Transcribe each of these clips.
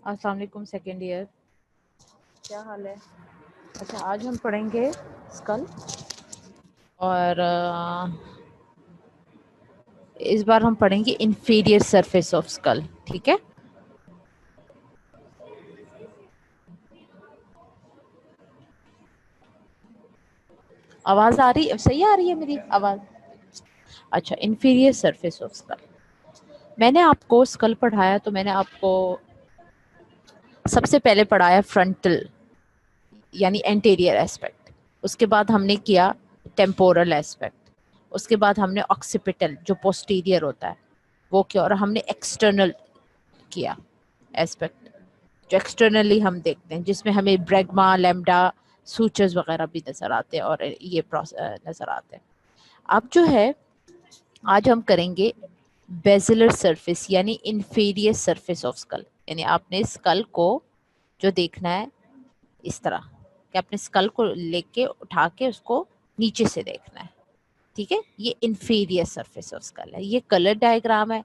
अस्सलाम वालेकुम second year, क्या हाल है? अच्छा, आज हम पढ़ेंगे स्कल और इस बार हम पढ़ेंगे इंफीरियर सरफेस ऑफ स्कल। ठीक है, आवाज आ रही, सही आ रही है मेरी आवाज? अच्छा, इंफीरियर सरफेस ऑफ स्कल। मैंने आपको स्कल पढ़ाया तो मैंने आपको सबसे पहले पढ़ाया फ्रंटल यानी एंटीरियर एस्पेक्ट, उसके बाद हमने किया टेम्पोरल एस्पेक्ट, उसके बाद हमने ऑक्सीपिटल जो पोस्टीरियर होता है वो किया, और हमने एक्सटर्नल किया एस्पेक्ट जो एक्सटर्नली हम देखते हैं, जिसमें हमें ब्रैग्मा, लैम्डा, सूचर्स वगैरह भी नजर आते हैं और ये नजर आते हैं। अब जो है आज हम करेंगे बेजिलर सरफेस यानी इंफीरियर सरफेस ऑफ स्कल, यानी आपने स्कल को जो देखना है इस तरह कि आपने स्कल को लेके उठा के उसको नीचे से देखना है। ठीक है, ये इंफीरियर सरफेस ऑफ स्कल है। ये कलर डायग्राम है,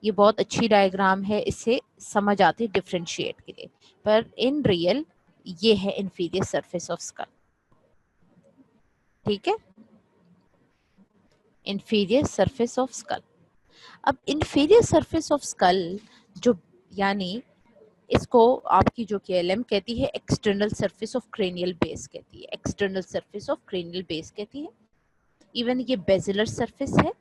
ये बहुत अच्छी डायग्राम है, इससे समझ आती है डिफ्रेंशिएट के लिए, पर इन रियल ये है इंफीरियर सरफेस ऑफ स्कल। ठीक है, इंफीरियर सरफेस ऑफ स्कल। अब इंफीरियर सरफेस ऑफ स्कल जो यानी इसको आपकी जो KLM कहती है external surface of cranial base कहती है, external surface of cranial base कहती है। इवन ये बेजिलर सरफेस है,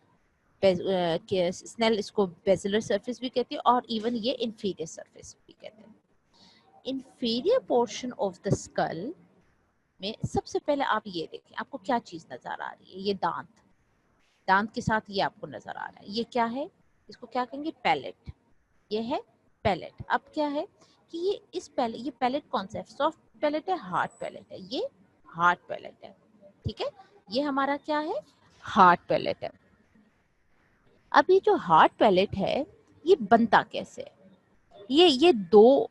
स्नेल इसको बेजिलर सरफेस भी कहती है, और इवन ये इंफीरियर सरफेस भी कहते हैं। Inferior portion of the skull में सबसे पहले आप ये देखें, आपको क्या चीज नजर आ रही है? ये दांत, दांत के साथ ये आपको नजर आ रहा है, ये क्या है? इसको क्या कहेंगे? पैलेट। ये है पैलेट। अब क्या है कि ये पैलेट कौन सा है? सॉफ्ट पैलेट है, हार्ड पैलेट है? ये हार्ड पैलेट है। ठीक है, ये हमारा क्या है? हार्ड पैलेट है। अब ये जो हार्ड पैलेट है ये बनता कैसे है? ये दो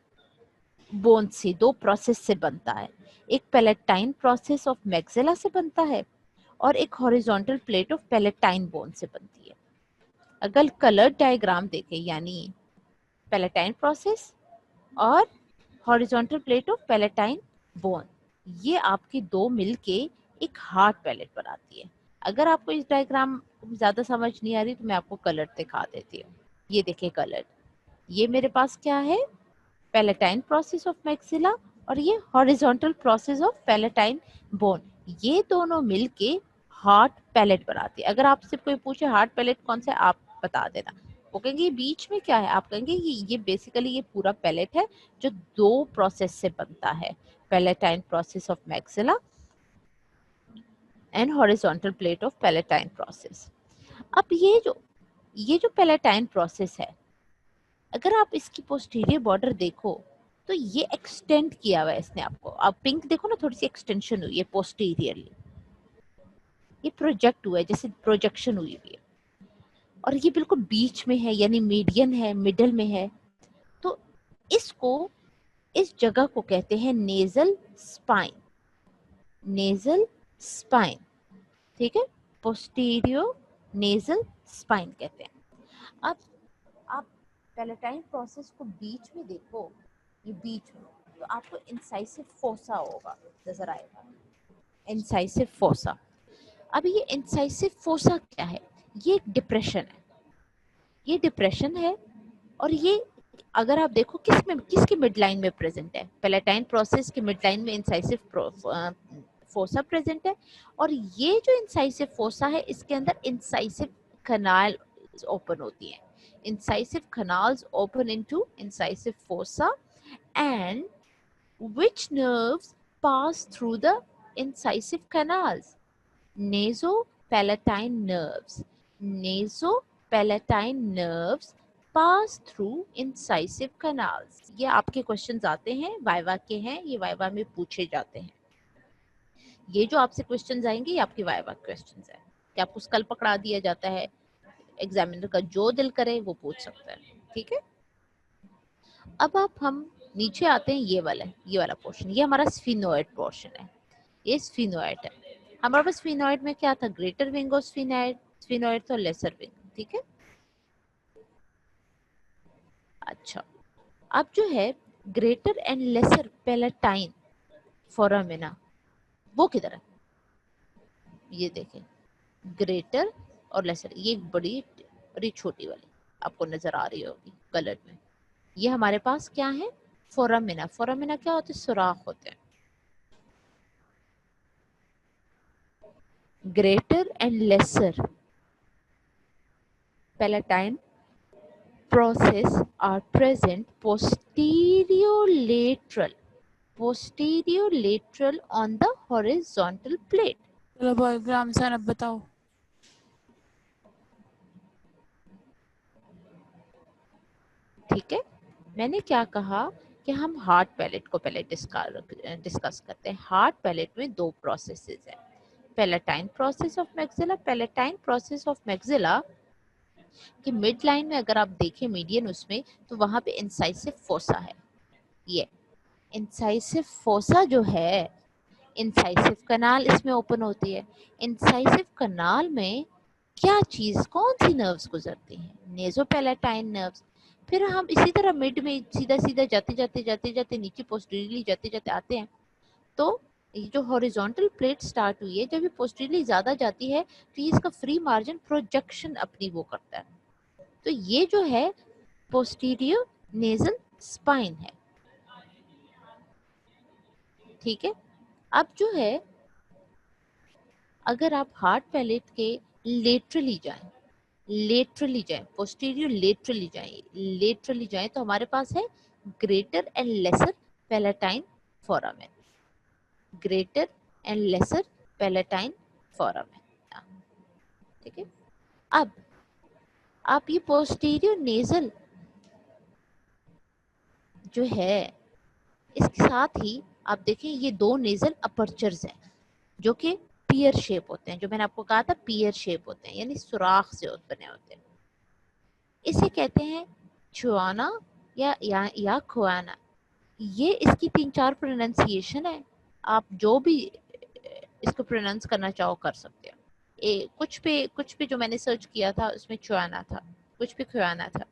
बोन से, दो प्रोसेस से बनता है। एक पैलेटाइन प्रोसेस ऑफ मैक्सिला से बनता है और एक horizontal plate of palatine bone से बनती है। अगर कलर डायग्राम देखें, यानी पैलेटाइन प्रोसेस और horizontal plate of palatine bone, ये आपकी दो मिलके एक हार्ड पैलेट बनाती है। अगर आपको इस डायग्राम ज्यादा समझ नहीं आ रही तो मैं आपको कलर दिखा देती हूँ। ये देखिए कलर, ये मेरे पास क्या है? पैलेटाइन प्रोसेस ऑफ मैक्सिला और ये horizontal process of palatine bone, ये दोनों मिलके हार्ड पैलेट बनाती है। अगर आपसे कोई पूछे हार्ड पैलेट कौन सा है, आप बता देना। वो कहेंगे ये बीच में क्या है, आप कहेंगे ये बेसिकली ये पूरा पैलेट है जो दो प्रोसेस से बनता है, palatine process of maxilla and horizontal plate of palatine process. अब ये जो पैलेटाइन प्रोसेस है, अगर आप इसकी पोस्टीरियर बॉर्डर देखो तो ये एक्सटेंड किया हुआ है इसने आपको। आप पिंक देखो ना, थोड़ी सी एक्सटेंशन हुई है पोस्टीरियरली, ये प्रोजेक्ट हुआ है, जैसे प्रोजेक्शन हुई हुई है, और ये बिल्कुल बीच में है यानी मीडियन है, मिडल में है। तो इसको, इस जगह को कहते हैं नेजल स्पाइन, नेजल स्पाइन। ठीक है, पोस्टीरियर नेजल स्पाइन कहते हैं। अब आप पैलेटाइन प्रोसेस को बीच में देखो, ये बीच में, तो आपको इंसाइसिव फोसा होगा, नजर आएगा इंसाइसिव फोसा। अब ये इंसाइसिव फोसा क्या है? ये एक डिप्रेशन है, ये डिप्रेशन है, और ये अगर आप देखो किसके मिड लाइन में प्रेजेंट है? पैलेटाइन प्रोसेस के मिड लाइन में इंसाइसिव फोसा प्रेजेंट है, और ये जो इंसाइसिव फोसा है इसके अंदर इंसाइसिव कनाल ओपन होती है। incisive canals open into incisive fossa, and which nerves pass through the incisive canals? Nasopalatine nerves. Nasopalatine nerves pass through incisive canals. ये आपके क्वेश्चंस आते हैं, वाइवा के हैं, ये वाइवा में पूछे जाते हैं। ये जो आपसे क्वेश्चंस आएंगे ये आपके वाइवा क्वेश्चंस है कि आपको स्कल पकड़ा दिया जाता है, एग्जामिनर का जो दिल करे वो पूछ सकता है। ठीक है, अब आप हम नीचे आते हैं, ये वाला पोर्शन, ये हमारा स्फिनोइड पोर्शन है, ये स्फिनोइड है। हमारे पास स्फिनोइड में क्या था? Greater wing of sphenoid, sphenoid तो लेसर विंग। ठीक है, अच्छा अब जो है greater and lesser palatine foramina वो किधर है? ये देखें, ग्रेटर और लेसर, ये एक बड़ी और ये छोटी वाली आपको नजर आ रही होगी कलर में। ये हमारे पास क्या है? फोरामिना। फोरामिना क्या होते हैं? सुराख होते हैं। Greater and lesser palatine process are present posterior-lateral on the horizontal plate. चलो बायोग्राम सर अब बताओ। ठीक है, मैंने क्या कहा कि हम हार्ड पैलेट को पहले डिस्कस करते हैं। हार्ड पैलेट में दो प्रोसेसेस है, palatine process of maxilla. Palatine process of maxilla कि मिड लाइन में अगर आप देखें मीडियन उसमें, तो वहां पे इंसाइसिव फोसा है। ये इंसाइसिव फोसा जो है, इंसाइसिव कनाल इसमें ओपन होती है। इंसाइसिव कनाल में क्या चीज, कौन सी नर्व्स गुजरती हैं? नेजोपैलेटाइन नर्व्स। फिर हम इसी तरह मिड में सीधा सीधा जाते जाते नीचे पोस्टीरियरली जाते जाते आते हैं, तो ये जो हॉरिजॉन्टल प्लेट स्टार्ट हुई है, जब ये पोस्टीरियरली ज्यादा जाती है तो ये इसका फ्री मार्जिन प्रोजेक्शन अपनी वो करता है। तो ये जो है पोस्टीरियर नेजल स्पाइन है। ठीक है, अब जो है अगर आप हार्ड पैलेट के लेटरली जाएं, पोस्टीरियर लेटरली जाएं तो हमारे पास है greater and lesser palatine foramen. Greater and lesser palatine foramen. ठीक है, अब आप ये पोस्टीरियर नेजल जो है, इसके साथ ही आप देखें ये दो नेजल अपर्चर्स हैं जो कि पियर शेप होते हैं, जो मैंने आपको कहा था पियर शेप होते हैं, यानी सुराख से बने होते हैं। इसे कहते हैं छुआना या खुआना। ये इसकी 3-4 प्रोनाउंसिएशन है, आप जो भी इसको प्रोनाउंस करना चाहो कर सकते हो। कुछ पे जो मैंने सर्च किया था उसमें छुआना था, कुछ पे खुआना था,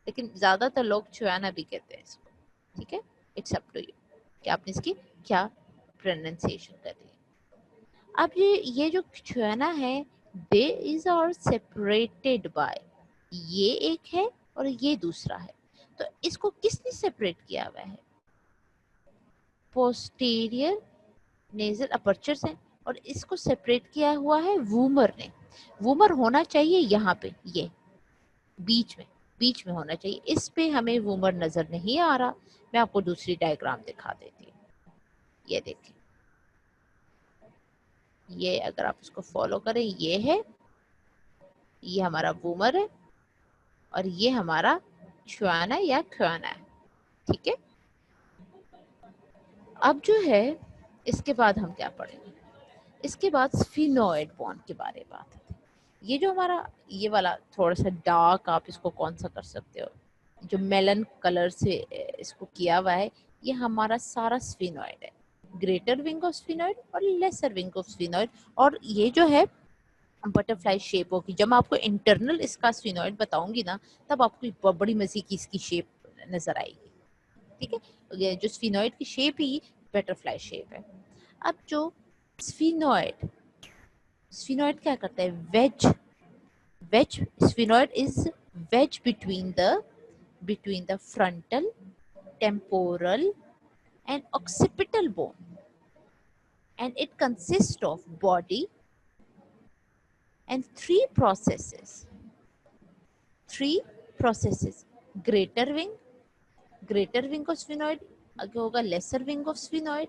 लेकिन ज्यादातर लोग छुआना भी कहते हैं इसको। ठीक है, इट्स अप टू यू कि आपने इसकी क्या प्रोनाउंसिएशन करनी है। अब ये जो छुआना है, दे इज आर सेपरेटेड बाय, ये एक है और ये दूसरा है। तो इसको किसने सेपरेट किया हुआ है? पोस्टीरियर नेजल अपर्चर्स है, और इसको सेपरेट किया हुआ है वूमर ने। वूमर होना चाहिए यहाँ पे, ये बीच में होना चाहिए। इस पे हमें वूमर नजर नहीं आ रहा। मैं आपको दूसरी डायग्राम दिखा देती हूँ। ये देखिए, ये अगर आप इसको फॉलो करें, ये है, ये हमारा वूमर है और ये हमारा छुआना या खुआना है। ठीक है, अब जो है इसके बाद हम क्या पढ़ेंगे? इसके बाद स्फिनोइड बोन के बारे में बात है। ये जो हमारा ये वाला थोड़ा सा डार्क, आप इसको कौन सा कर सकते हो, जो मेलन कलर से इसको किया हुआ है, ये हमारा सारा स्फिनोइड है। ग्रेटर विंग ऑफ स्फिनोइड और लेसर विंग ऑफ स्फिनोइड। और ये जो है बटरफ्लाई शेप होगी। जब मैं आपको इंटरनल इसका स्फिनोइड बताऊंगी ना, तब आपको बड़ी मजे की इसकी शेप नजर आएगी। ठीक है, ये जो स्फिनोइड की शेप ही बटरफ्लाई शेप है। अब जो स्फिनोइड स्फिनोइड क्या करता है? Wedge sphenoid is wedge between the frontal, temporal and occipital bone, and it consists of body and three processes. greater wing of sphenoid, आगे होगा lesser wing of sphenoid।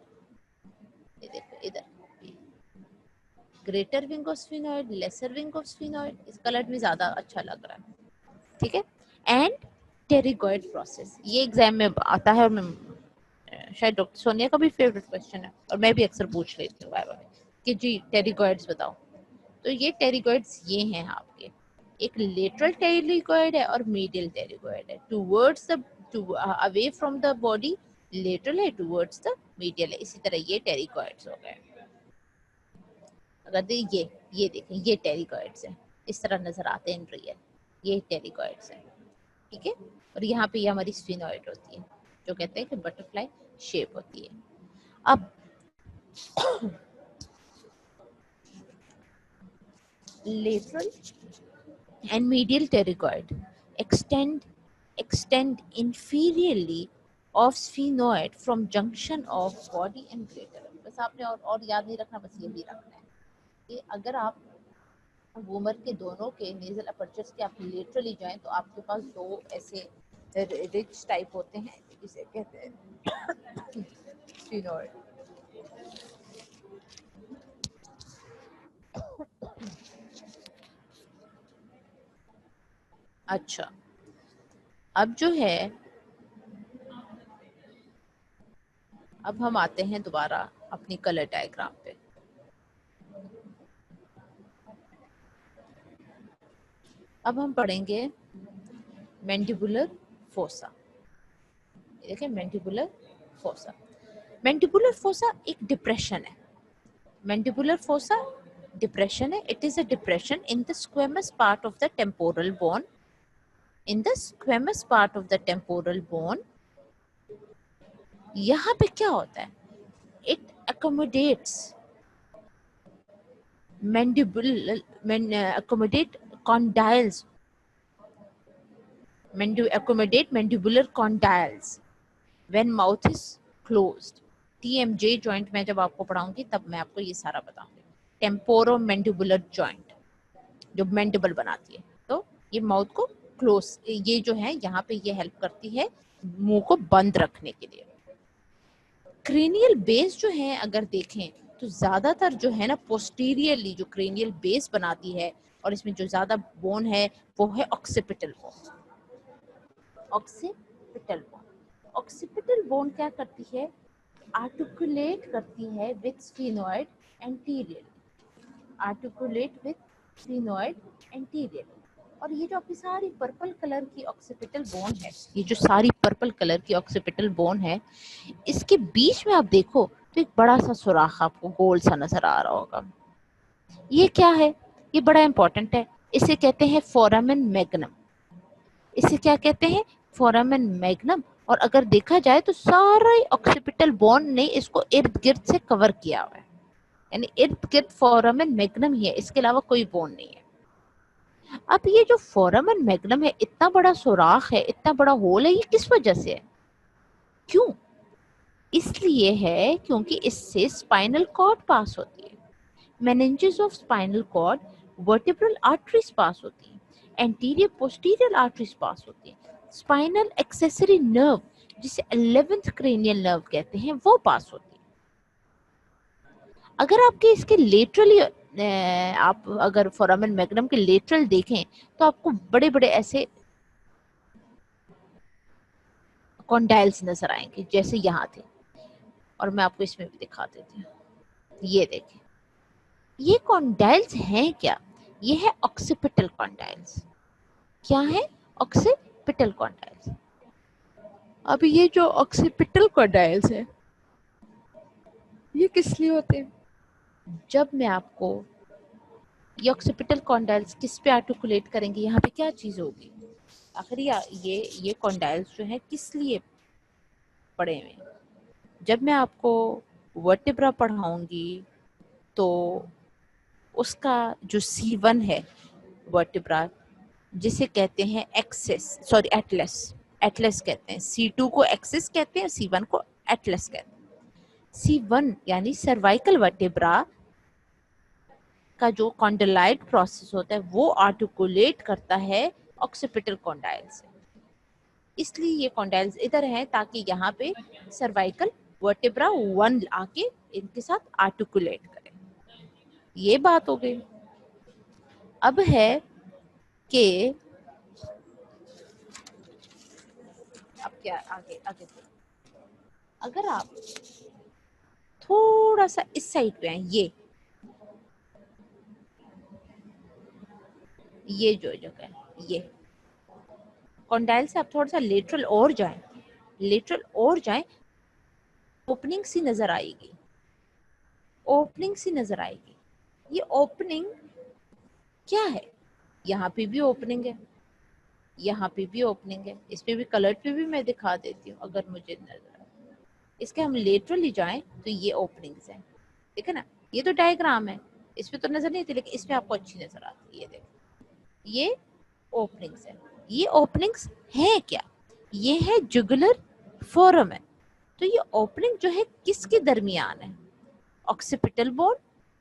ये देखो इधर, greater wing of sphenoid, lesser wing of sphenoid. इस colour में ज्यादा अच्छा लग रहा है। ठीक है, एंड टेरिगोइड प्रोसेस, ये एग्जाम में आता है और मैं शायद डॉक्टर सोनिया का भी फेवरेट क्वेश्चन है, और मैं भी अक्सर पूछ लेती हूँ वाइवा में कि जी टेरिगोइड्स बताओ। तो ये टेरिगोइड्स ये हैं आपके, एक लेटरल टेरिगोइड है और मीडियल टेरिगोइड है। Towards the away from the body lateral है, टुवर्ड्स द मीडियल है। इसी तरह ये टेरिगोइड्स हो गए। अगर ये देखें, ये टेरिगोइड्स हैं, इस तरह नजर आते हैं इन रियल, ये टेरिगोइड्स हैं। ठीक है, और यहाँ पे ये हमारी स्फिनोइड होती है जो कहते हैं कि बटरफ्लाई शेप होती है। अब lateral and medial pterygoid extend inferiorly of sphenoid from junction of body and greater। बस आपने और याद नहीं रखना, बस ये भी रखना है कि अगर आप वूमर के दोनों के नेजल अपर्चर्स के आप लेटरली जाएं तो आपके पास दो ऐसे रिच टाइप होते हैं जिसे कहते हैं स्फीनोइड। अच्छा, अब जो है, अब हम आते हैं दोबारा अपनी कलर डायग्राम पे। अब हम पढ़ेंगे मैंडिबुलर फोसा। देखिए मैंडिबुलर फोसा, मैंडिबुलर फोसा एक डिप्रेशन है। मैंडिबुलर फोसा डिप्रेशन है। It is a depression in the squamous part of the temporal bone. In the squamous part of the temporal bone यहाँ पे क्या होता है, it accommodates accommodate condyles, accommodate mandibular condyles when mouth is closed। TMJ joint में जब आपको पढ़ाऊंगी तब मैं आपको ये सारा बताऊंगी। टेम्पोरोमैंडिबुलर जॉइंट जो मैंडिबल बनाती है, तो ये माउथ को क्लोज, ये जो है यहाँ पे ये हेल्प करती है मुंह को बंद रखने के लिए। क्रेनियल बेस जो है अगर देखें तो ज्यादातर जो है ना पोस्टीरियरली जो क्रेनियल बेस बनाती है और इसमें जो ज्यादा बोन है वो है occipital bone. Occipital bone, occipital bone क्या करती है, आर्टिकुलेट करती है with sphenoid anterior, articulate with sphenoid anterior. और ये जो आपकी सारी पर्पल कलर की ऑक्सीपिटल बोन है, ये जो सारी पर्पल कलर की ऑक्सीपिटल बोन है, इसके बीच में आप देखो तो एक बड़ा सा सुराख आपको गोल सा नजर आ रहा होगा। ये क्या है, ये बड़ा इंपॉर्टेंट है। इसे कहते हैं फोरामेन मैग्नम। इसे क्या कहते हैं, फोरामेन मैग्नम। और अगर देखा जाए तो सारा ऑक्सीपिटल बोन ने इसको इर्द गिर्द से कवर किया हुआ है, यानी इर्द गिर्द फोरामेन मैग्नम ही है, इसके अलावा कोई बोन नहीं है। अब ये जो फोरामेन मैग्नम है, इतना बड़ा सुराख है, इतना बड़ा होल है, ये किस वजह से है, क्यों? इसलिए है क्योंकि इससे स्पाइनल कॉर्ड पास होती है, meninges of spinal cord, vertebral arteries पास होती है, एंटीरियर पोस्टीरियर आर्टरीज पास होती है, स्पाइनल एक्सेसरी नर्व जिसे 11th क्रेनियल नर्व कहते हैं वो पास होती है। अगर आपके इसके लेटरली आप अगर फोरामेन मैग्नम के लेटरल देखें तो आपको बड़े बड़े ऐसे कॉन्डाइल्स नजर आएंगे जैसे यहाँ थे, और मैं आपको इसमें भी दिखा देती हूँ। ये देखें, ये कॉन्डाइल्स हैं क्या, ये है ऑक्सीपिटल कॉन्डाइल्स। क्या है, ऑक्सीपिटल कॉन्डाइल्स। अब ये जो ऑक्सीपिटल कॉन्डाइल्स है ये किस लिए होते हैं, जब मैं आपको ये ऑक्सीपिटल कॉन्डाइल्स किस पे आर्टिकुलेट करेंगे, यहाँ पे क्या चीज होगी, आखिर ये कॉन्डाइल्स जो है किस लिए पड़े हुए। जब मैं आपको वर्टिब्रा पढ़ाऊंगी तो उसका जो C1 है वर्टिब्रा, जिसे कहते हैं एक्सिस, सॉरी एटलस, एटलस कहते हैं। C2 को एक्सिस कहते हैं, C1 को एटलस कहते हैं। C1 यानी सर्वाइकल वर्टिब्रा का जो कॉन्डलाइट प्रोसेस होता है वो आर्टिकुलेट करता है ऑक्सीपिटल कॉन्डाइल से, इसलिए ये कॉन्डाइल्स इधर हैं ताकि यहाँ पे सर्वाइकल वर्टिब्रा 1 आके इनके साथ आर्टिकुलेट करे। ये बात हो गई। अब है कि अब क्या आगे आगे अगर आप थोड़ा सा इस साइड पे आए, ये जो जगह है, ये कॉन्डाइल से आप थोड़ा सा लेटरल और जाएं, लेटरल और जाएं, ओपनिंग सी नजर आएगी, ओपनिंग सी नजर आएगी। ये ओपनिंग क्या है, यहाँ पे भी ओपनिंग है, यहाँ पे भी ओपनिंग है, इस पे भी कलर पे भी मैं दिखा देती हूँ अगर मुझे नजर आए। इसके हम लेटरली जाएं तो ये ओपनिंग्स हैं, ठीक है ना। ये तो डायग्राम है, इस पे तो नजर नहीं आती, लेकिन इस पे आपको अच्छी नजर आती है। ये देखो, ये ओपनिंग्स है। ये ओपनिंग्स है क्या? ये है जुगुलर फोरम है। तो ये ओपनिंग जो है किसके दरमियान है? ऑक्सीपिटल बोन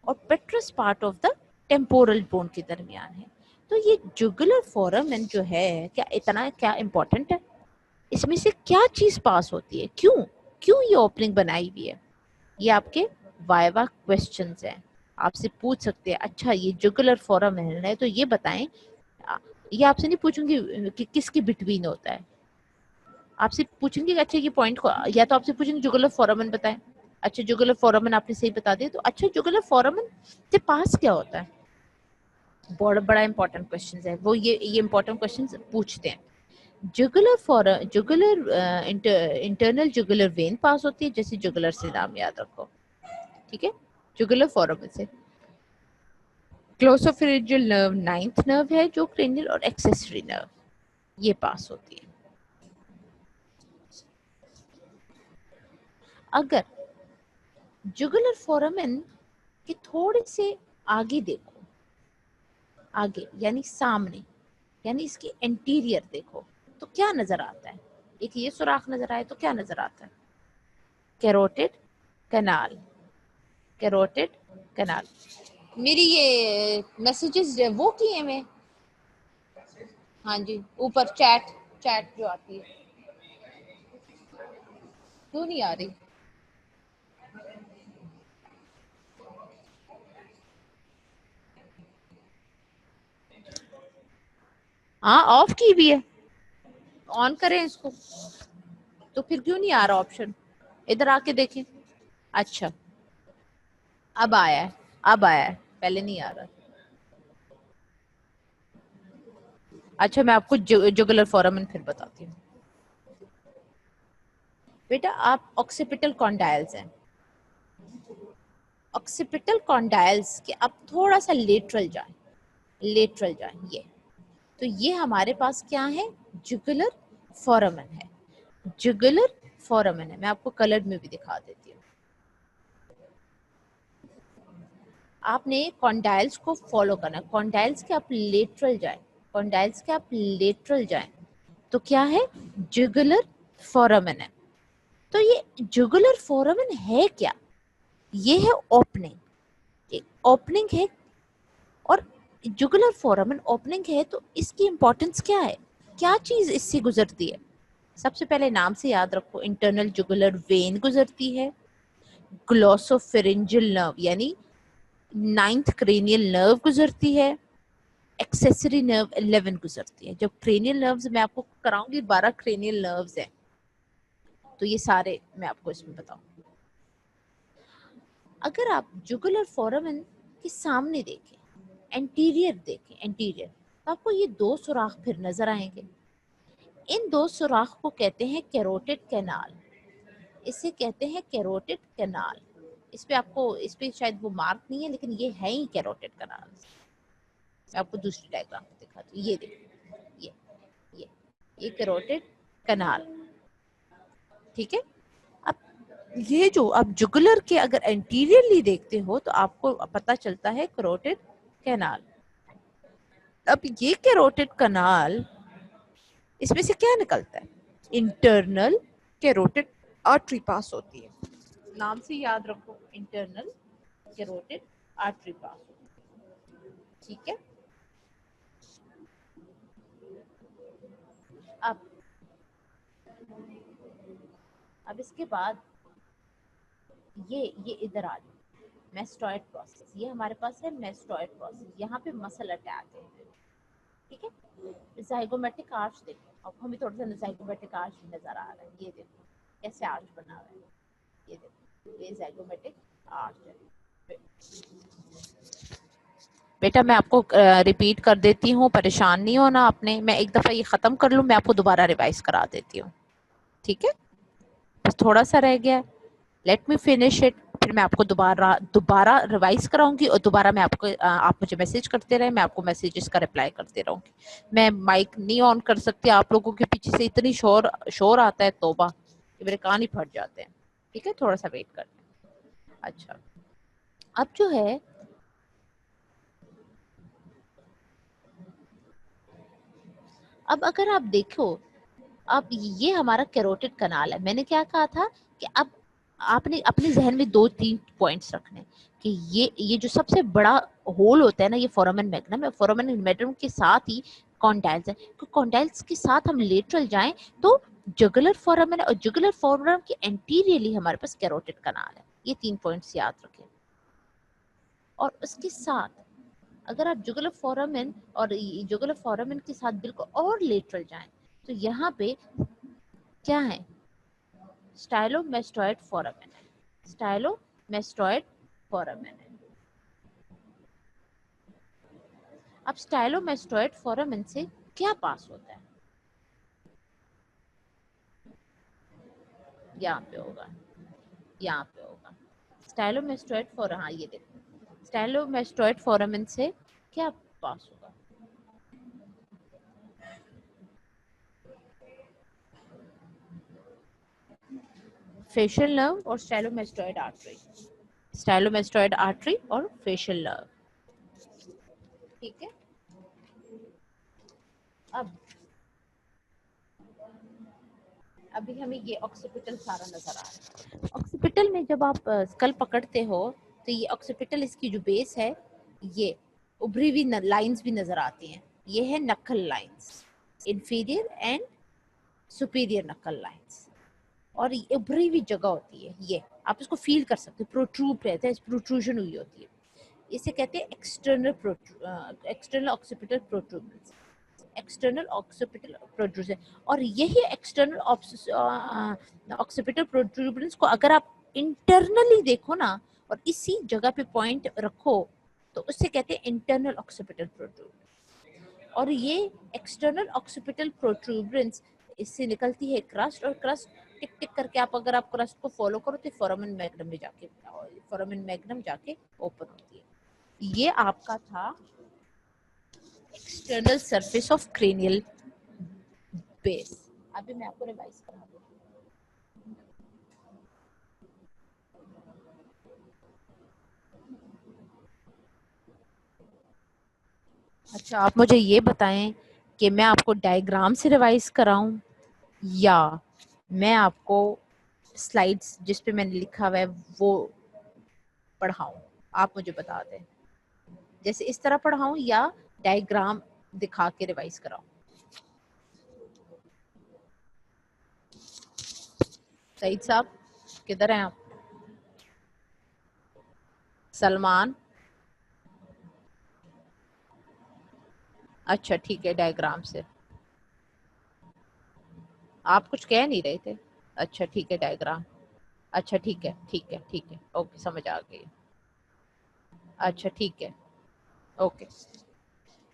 और पेट्रस part of the temporal bone के दरमियान है। तो ये जुगुलर फोरामेन जो है क्या इतना क्या इम्पोर्टेंट है? इसमें से क्या चीज पास होती है? क्यों क्यों ये ओपनिंग बनाई हुई है? ये आपके वाइवा क्वेश्चंस हैं, आपसे पूछ सकते हैं। अच्छा ये जुगुलर फोरामेन है तो ये बताएं, ये आपसे नहीं पूछूंगी कि किसके बिटवीन होता है, आपसे पूछेंगे अच्छा ये पॉइंट को, या तो आपसे पूछेंगे जुगुलर फोरामेन बताएं। अच्छा जुगुलर फोरामेन आपने सही बता दिया, तो अच्छा जुगुलर फोरामेन के पास क्या होता है? बहुत बड़ा इंपॉर्टेंट क्वेश्चन है वो, ये इंपॉर्टेंट क्वेश्चन पूछते हैं। जुगुलर इंटरनल जुगुलर वेन पास होती है, जैसे जुगुलर से नाम याद रखो, ठीक है। जुगुलर फोरामेन से ग्लोसोफेरिंजियल नर्व 9th नर्व है जो क्रेनियल और एक्सेसरी नर्व ये पास होती है। अगर जुगुलर फोरामेन के थोड़े से आगे देखो, आगे यानी सामने, यानी इसके एंटीरियर देखो तो क्या नजर आता है? एक ये सुराख नजर आए तो क्या नजर आता है? Carotid canal, carotid canal. मेरी ये मैसेजेस वो किए मैं, हाँ जी ऊपर चैट, चैट जो आती है क्यों नहीं आ रही? हाँ ऑफ की भी है, ऑन करें इसको तो फिर क्यों नहीं आ रहा ऑप्शन? इधर आके देखें। अच्छा अब आया है, अब आया है, पहले नहीं आ रहा। अच्छा मैं आपको जुगुलर फोरामेन फिर बताती हूँ। बेटा आप ऑक्सीपिटल कॉन्डाइल्स हैं, ऑक्सीपिटल कॉन्डाइल्स के अब थोड़ा सा लेटरल जाए, लेटरल जाए ये, तो ये हमारे पास क्या है? जुगुलर फोरामेन है, जुगुलर फोरामेन है। मैं आपको कलर में भी दिखा देती हूँ। आपने कॉन्डाइल्स को फॉलो करना है, कॉन्डाइल्स के आप लेटरल जाए, कॉन्डाइल्स के आप लेटरल जाए तो क्या है? जुगुलर फोरामेन है। तो ये जुगुलर फोरामेन है क्या? ये है ओपनिंग, एक ओपनिंग है। और जुगुलर फोरामेन ओपनिंग है तो इसकी इंपॉर्टेंस क्या है? क्या चीज इससे गुजरती है? सबसे पहले नाम से याद रखो, इंटरनल जुगुलर वेन गुजरती है, ग्लोसोफेरिंजियल नर्व यानी 9th क्रेनियल नर्व गुजरती है, एक्सेसरी नर्व 11 गुजरती है। जब क्रेनियल नर्व्स मैं आपको कराऊंगी 12 क्रेनियल नर्व्स हैं, तो ये सारे मैं आपको इसमें बताऊं। अगर आप जुगुलर फोरामेन के सामने देखें, एंटीरियर देखें, एंटीरियर, तो आपको ये दो सुराख फिर नजर आएंगे। इन दो सुराख को कहते हैं कैरोटिड कैनाल, इसे कहते हैं कैरोटिड कैनाल। इस पे आपको, इस पे शायद वो मार्क नहीं है लेकिन ये है ही कैरोटिड कैनाल। मैं आपको दूसरी डायग्राम दिखाती हूँ, ये देखिए, ये ये कैरोटिड कैनाल, ठीक है। अब ये जो आप जुगुलर के अगर एंटीरियरली देखते हो तो आपको पता चलता है कैरोटिड कैनाल। अब ये कैरोटिड कैनाल, इसमें से क्या निकलता है? इंटरनल कैरोटिड आर्टरी पास होती है, नाम से याद रखो, इंटरनल कैरोटिड आर्टरी पास होती है, ठीक है। अब इसके बाद ये इधर आ जाए, मेस्टॉइड प्रोसेस, ये हमारे पास है मेस्टॉइड प्रोसेस, यहाँ पे मसल अटैक है, ठीक है। जाइगोमेटिक आर्च देखो, अब हमें थोड़ा सा जाइगोमेटिक आर्च भी नजर आ रहा है, ये देखो कैसे आर्च बना हुआ है, ये देखो ये जाइगोमेटिक आर्च है। बेटा मैं आपको रिपीट कर देती हूँ, परेशान नहीं होना आपने, मैं एक दफा ये खत्म कर लूँ, मैं आपको दोबारा रिवाइज करा देती हूँ, ठीक है। बस थोड़ा सा रह गया, लेट मी फिनिश इट। फिर मैं आपको दोबारा रिवाइज कराऊंगी और दोबारा मैं आपको आप मुझे मैसेज करते रहे, मैं आपको मैसेजेस का रिप्लाई करते रहूंगी। मैं माइक नहीं ऑन कर सकती, आप लोगों के पीछे से इतनी शोर आता है, तौबा, कि मेरे कान ही फट जाते हैं। ठीक है, थोड़ा सा वेट करते हैं। अच्छा, अब जो है अब अगर आप देखो, अब ये हमारा कैरोटिड कनाल है। मैंने क्या कहा था कि अब आपने अपने जहन में 2-3 पॉइंट्स रखने कि ये जो सबसे बड़ा होल होता है ना, ये फोरामेन मैग्नम है। फोरामेन मैग्नम के साथ ही कॉन्डाइल्स है, तो कॉन्डाइल्स के साथ हम लेटरल जाएं तो जुगुलर फोरामेन है, और जुगुलर फोरामेन के एंटीरियरली हमारे पास कैरोटिड कनाल है। ये 3 पॉइंट्स याद रखें। और उसके साथ अगर आप जुगुलर फोरामेन और जुगुलर फोरामेन के साथ बिल्कुल और लेटरल जाएं तो यहाँ पे क्या है, स्टाइलोमेस्टोइड फोरामेन है। स्टाइलोमेस्टोइड फोरामेन है। अब स्टाइलोमेस्टोइड फोरामेन से क्या पास होता है, यहाँ पे होगा, यहाँ पे होगा स्टाइलोमेस्टोइड फोरामेन। हाँ, ये देखो, स्टाइलोमेस्टोइड फोरामेन से क्या पास होगा, फेशियल नर्व और स्टाइलोमेस्टोइड आर्टरी, स्टाइलोमेस्टोइड आर्टरी और फेशियल नर्व। ठीक है, अब अभी हमें ये ऑक्सीपिटल सारा नजर आ रहा है। ऑक्सीपिटल में जब आप स्कल पकड़ते हो तो ये ऑक्सीपिटल, इसकी जो बेस है, ये उभरी हुई लाइंस भी नजर आती हैं। ये है नक्कल लाइंस, इंफीरियर एंड सुपीरियर नक्कल लाइंस, और ये उभरी हुई जगह होती है। ये आप इसको फील कर सकते हो, प्रोट्रूड रहता है, प्रोट्रूजन हुई होती है। इसे कहते हैं external occipital protuberance, external occipital protrusion. और यही एक्सटर्नल ऑक्सीपिटल प्रोट्रूबेंस को अगर आप इंटरनली देखो ना, और इसी जगह पे पॉइंट रखो, तो उससे कहते हैं इंटरनल ऑक्सीपिटल प्रोट्रूबेंस। और ये एक्सटर्नल ऑक्सीपिटल प्रोट्रूबेंस, इससे निकलती है क्रस्ट, और क्रस्ट टिक टिक करके अगर आप क्रस्ट को फॉलो करो तो फोरामेन मैग्नम जाके ओपन होती है। ये आपका था external surface of cranial base. अभी मैं आपको रिवाइज करा दूँ। अच्छा, आप मुझे ये बताएं कि मैं आपको डायग्राम से रिवाइज कराऊं या मैं आपको स्लाइड्स जिस पे मैंने लिखा हुआ है वो पढ़ाऊं। आप मुझे बता दें, जैसे इस तरह पढ़ाऊं या डायग्राम दिखा के रिवाइज कराऊं। सईद साहब किधर हैं आप? सलमान, अच्छा ठीक है, डायग्राम से। आप कुछ कह नहीं रहे थे? अच्छा ठीक है, डायग्राम। अच्छा ठीक है, ठीक है, ठीक है, ओके, समझ आ गई। अच्छा ठीक है, ओके।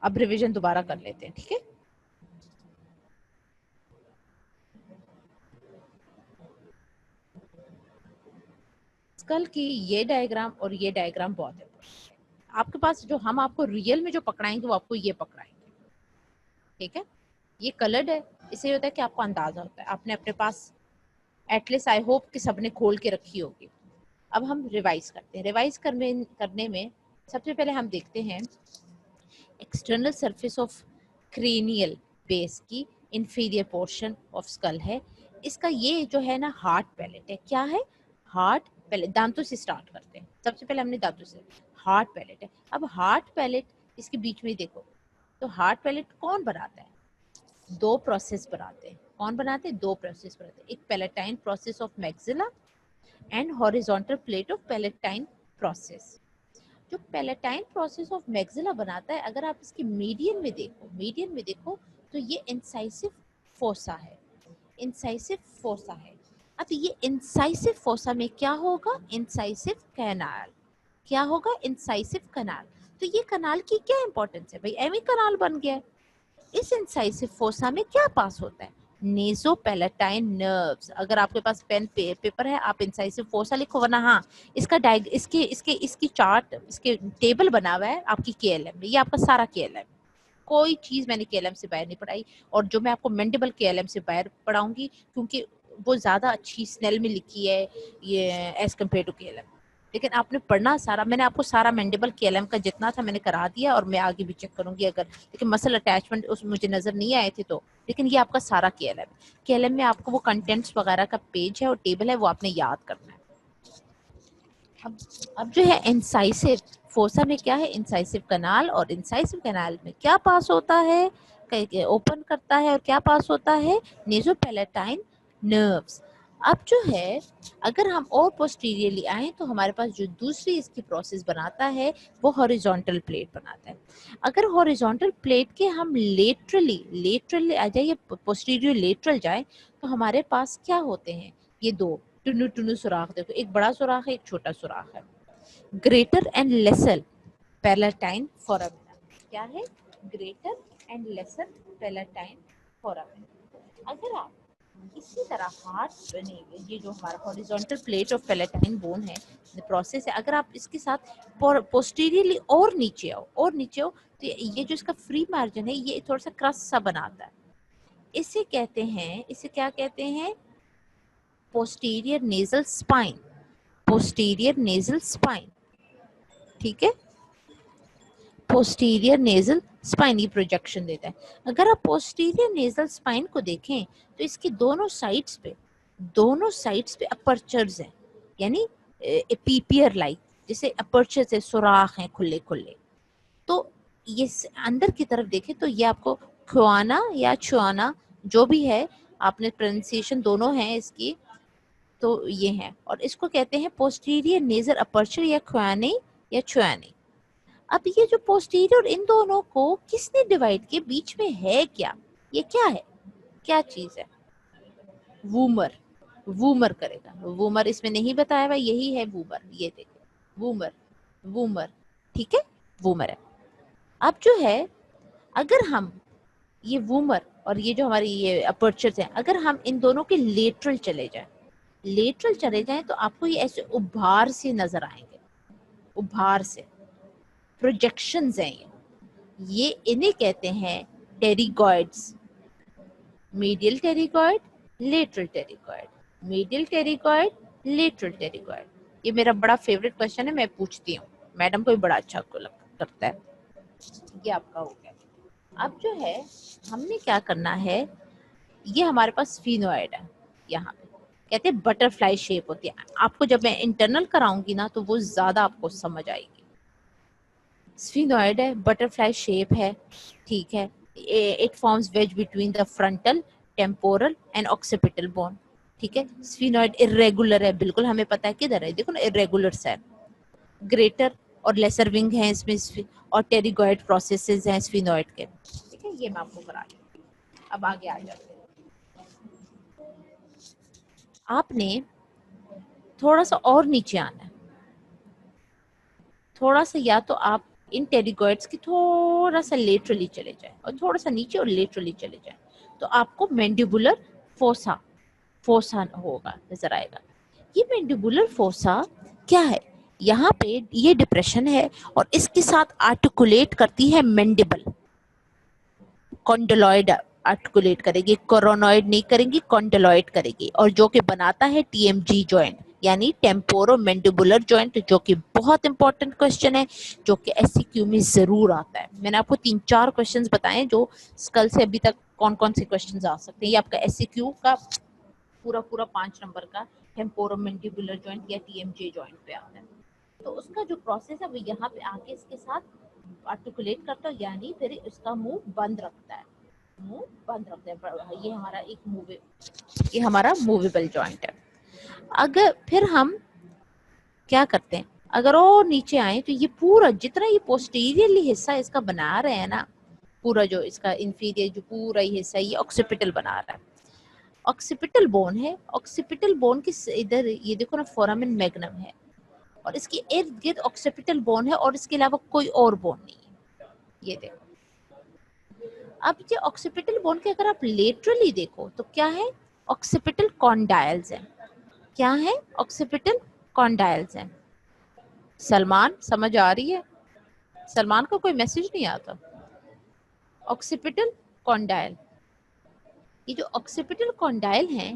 अब रिवीजन दोबारा कर लेते हैं, ठीक है। स्कल की ये डायग्राम और ये डायग्राम बहुत इंपॉर्टेंट है। आपके पास जो हम आपको रियल में जो पकड़ाएंगे वो आपको ये पकड़ाएंगे, ठीक है। ये कलर्ड है, इससे होता है कि आपको अंदाजा होता है। आपने अपने पास एटलीस्ट, आई होप कि सबने खोल के रखी होगी। अब हम रिवाइज करते हैं। रिवाइज करने में सबसे पहले हम देखते हैं external surface of cranial base की इंफीरियर पोर्शन ऑफ स्कल है। इसका ये जो है ना हार्ट पैलेट है। क्या है? Hard palate. दांतों से स्टार्ट करते हैं, सबसे पहले हमने दांतों से। हार्ट पैलेट है। अब हार्ट पैलेट इसके बीच में देखो, तो हार्ट पैलेट कौन बनाता है? 2 प्रोसेस बनाते हैं। कौन बनाते हैं? 2 प्रोसेस बनाते हैं। एक palatine process of maxilla and horizontal plate of palatine process. जो पैलेटाइन प्रोसेस ऑफ मैक्सिला बनाता है, अगर आप इसकी मीडियन में देखो तो ये इंसाइसिव फोसा है। इंसाइसिव फोसा है। अब ये इंसाइसिव फोसा में क्या होगा? Incisive canal. क्या होगा? Incisive canal. तो ये कनाल की क्या इंपॉर्टेंस है भाई? एमी कनाल बन गया है। इस इंसाइसिव फोसा में क्या पास होता है? नेसोपैलेटाइन नर्व्स। अगर आपके पास पेन पेपर है आप इंसाइसिव फोसा लिखो, वरना हाँ इसका इसकी चार्ट, इसके टेबल बना हुआ है आपकी केएलएम में। ये आपका सारा केएलएम, कोई चीज मैंने केएलएम से बाहर नहीं पढ़ाई। और जो मैं आपको मेंडिबल केएलएम से बाहर पढ़ाऊंगी क्योंकि वो ज्यादा अच्छी स्नेल में लिखी है ये एज कम्पेयर टू केएलएम। लेकिन आपने पढ़ना सारा, मैंने आपको सारा मेंडिबल केएलएम का जितना था मैंने करा दिया, और मैं आगे भी चेक करूंगी अगर, लेकिन मसल अटैचमेंट उस मुझे नजर नहीं आए थे तो। लेकिन ये आपका सारा केएलएम, केएलएम में आपको वो कंटेंट्स वगैरह का पेज है और टेबल है, वो आपने याद करना है। अब जो है इंसाइसिव फोसा में क्या है, इंसाइसिव कनाल, और इंसाइसिव कनाल में क्या पास होता है, ओपन करता है और क्या पास होता है, नेसोपैलेटाइन नर्व्स। अब जो है अगर हम और पोस्टीरियरली आए तो हमारे पास जो दूसरी इसकी प्रोसेस बनाता है वो हॉरिजॉन्टल प्लेट बनाता है। अगर हॉरिजॉन्टल प्लेट के हम लेटरली आ जाए या पोस्टीरियर लेटरल जाए तो हमारे पास क्या होते हैं, ये दो टुनु टुनु सुराख देखो, एक बड़ा सुराख है एक छोटा सुराख है। Greater and lesser palatine foramina, क्या है, greater and lesser palatine foramina. अगर आप इसी तरह हाथ बनेंगे, ये जो हमारा horizontal plate of palatine bone है प्रोसेस है, अगर आप इसके साथ पोस्टीरियरली और नीचे आओ तो ये जो इसका फ्री मार्जिन है ये थोड़ा सा क्रस सा बनाता है। इसे कहते हैं, इसे क्या कहते हैं, posterior nasal spine, posterior nasal spine, ठीक है, पोस्टीरियर नेजल स्पाइन ये प्रोजेक्शन देता है। अगर आप पोस्टीरियर नेजल स्पाइन को देखें तो इसकी दोनों साइड्स पे अपर्चर्स हैं, यानी पीपियर लाइक, जैसे अपर्चर्स है, सुराख हैं खुले खुले। तो ये अंदर की तरफ देखें तो ये आपको ख्वाना या छुआना जो भी है, आपने प्रोनाउंसिएशन दोनों हैं इसकी, तो ये है, और इसको कहते हैं पोस्टीरियर नेजल अपर्चर या ख्वाने या छुआने। अब ये जो पोस्टीरियर, इन दोनों को किसने डिवाइड किया, बीच में है क्या, ये क्या है, क्या चीज है, वूमर, वूमर करेगा, वूमर इसमें नहीं बताया हुआ, यही है वूमर, ये देखिए वूमर, वूमर, ठीक है, वूमर है। अब जो है अगर हम ये वूमर और ये जो हमारी ये अपर्चर्स हैं, अगर हम इन दोनों के लेटरल चले जाएं तो आपको ये ऐसे उभार से नजर आएंगे, उभार से प्रोजेक्शंस हैं ये इन्हें कहते हैं pterygoids, medial pterygoid, lateral pterygoid, medial pterygoid, lateral pterygoid. ये मेरा बड़ा फेवरेट क्वेश्चन है, मैं पूछती हूँ, मैडम को भी बड़ा अच्छा करता है। ये आपका हो गया। अब जो है हमने क्या करना है, ये हमारे पास स्फीनोइड है, यहाँ पे कहते हैं बटरफ्लाई शेप होती है। आपको जब मैं इंटरनल कराऊंगी ना तो वो ज्यादा आपको समझ आएगी। स्फीनोइड है, बटरफ्लाई शेप है, ठीक है, it forms wedge between the frontal, temporal and occipital bone, ठीक है। स्फीनोइड इरेगुलर है, बिल्कुल हमें पता है किधर है, देखो ना इरेगुलर सा है। ग्रेटर और लेसर विंग है इसमें, और टेरिगॉइड प्रोसेसेस हैं स्फीनोइड के, ठीक है, ये मैं आपको करा दूँ। अब आगे आ जाते हैं, आपने थोड़ा सा और नीचे आना है, थोड़ा सा, या तो आप इन टेरिगॉइड्स की थोड़ा सा लेटरली चले जाएं और थोड़ा सा नीचे और लेटरली चले जाएं तो आपको मैंडिबुलर फोसा होगा, नजर आएगा। ये मैंडिबुलर फोसा क्या है, यहाँ पे ये डिप्रेशन है और इसके साथ आर्टिकुलेट करती है मैंडिबल, कॉन्डोलॉइड आर्टिकुलेट करेगी, कोरोनॉइड नहीं करेंगी, कॉन्डोलॉइड करेगी, और जो कि बनाता है टीएमजी जॉइंट यानी टेम्पोरोमैंडिबुलर जॉइंट, जो कि बहुत इंपॉर्टेंट क्वेश्चन है, जो कि एससीक्यू में जरूर आता है। मैंने आपको 3-4 क्वेश्चंस बताए जो स्कल से अभी तक कौन कौन से क्वेश्चंस आ सकते हैं। ये आपका एससीक्यू का पूरा 5 नंबर का टेम्पोरोमैंडिबुलर जॉइंट या टीएमजे जॉइंट पे आता है। तो उसका जो प्रोसेस है वो यहाँ पे आके इसके साथ आर्टिकुलेट करता है, यानी फिर इसका मुंह बंद रखता है, ये हमारा ये हमारा मूवेबल जॉइंट है। अगर फिर हम क्या करते हैं, अगर और नीचे आए तो ये पूरा जितना ये पोस्टीरियरली हिस्सा इसका बना रहे हैं ना, पूरा जो इसका इंफीरियर जो पूरा ये हिस्सा ये ऑक्सीपिटल बना रहा है, ऑक्सीपिटल बोन है, ऑक्सीपिटल बोन के इधर ये देखो ना फोरामेन मैग्नम है, और इसके इर्द गिर्द ऑक्सीपिटल बोन है और इसके अलावा कोई और बोन नहीं है, ये देखो। अब ये ऑक्सीपिटल बोन के अगर आप लेटरली देखो तो क्या है, ऑक्सीपिटल कॉन्डाइल्स है। क्या है, ऑक्सीपिटल कॉन्डाइल्स है। सलमान समझ आ रही है? सलमान को कोई मैसेज नहीं आता। ऑक्सीपिटल कॉन्डाइल, ये जो ऑक्सीपिटल कॉन्डाइल है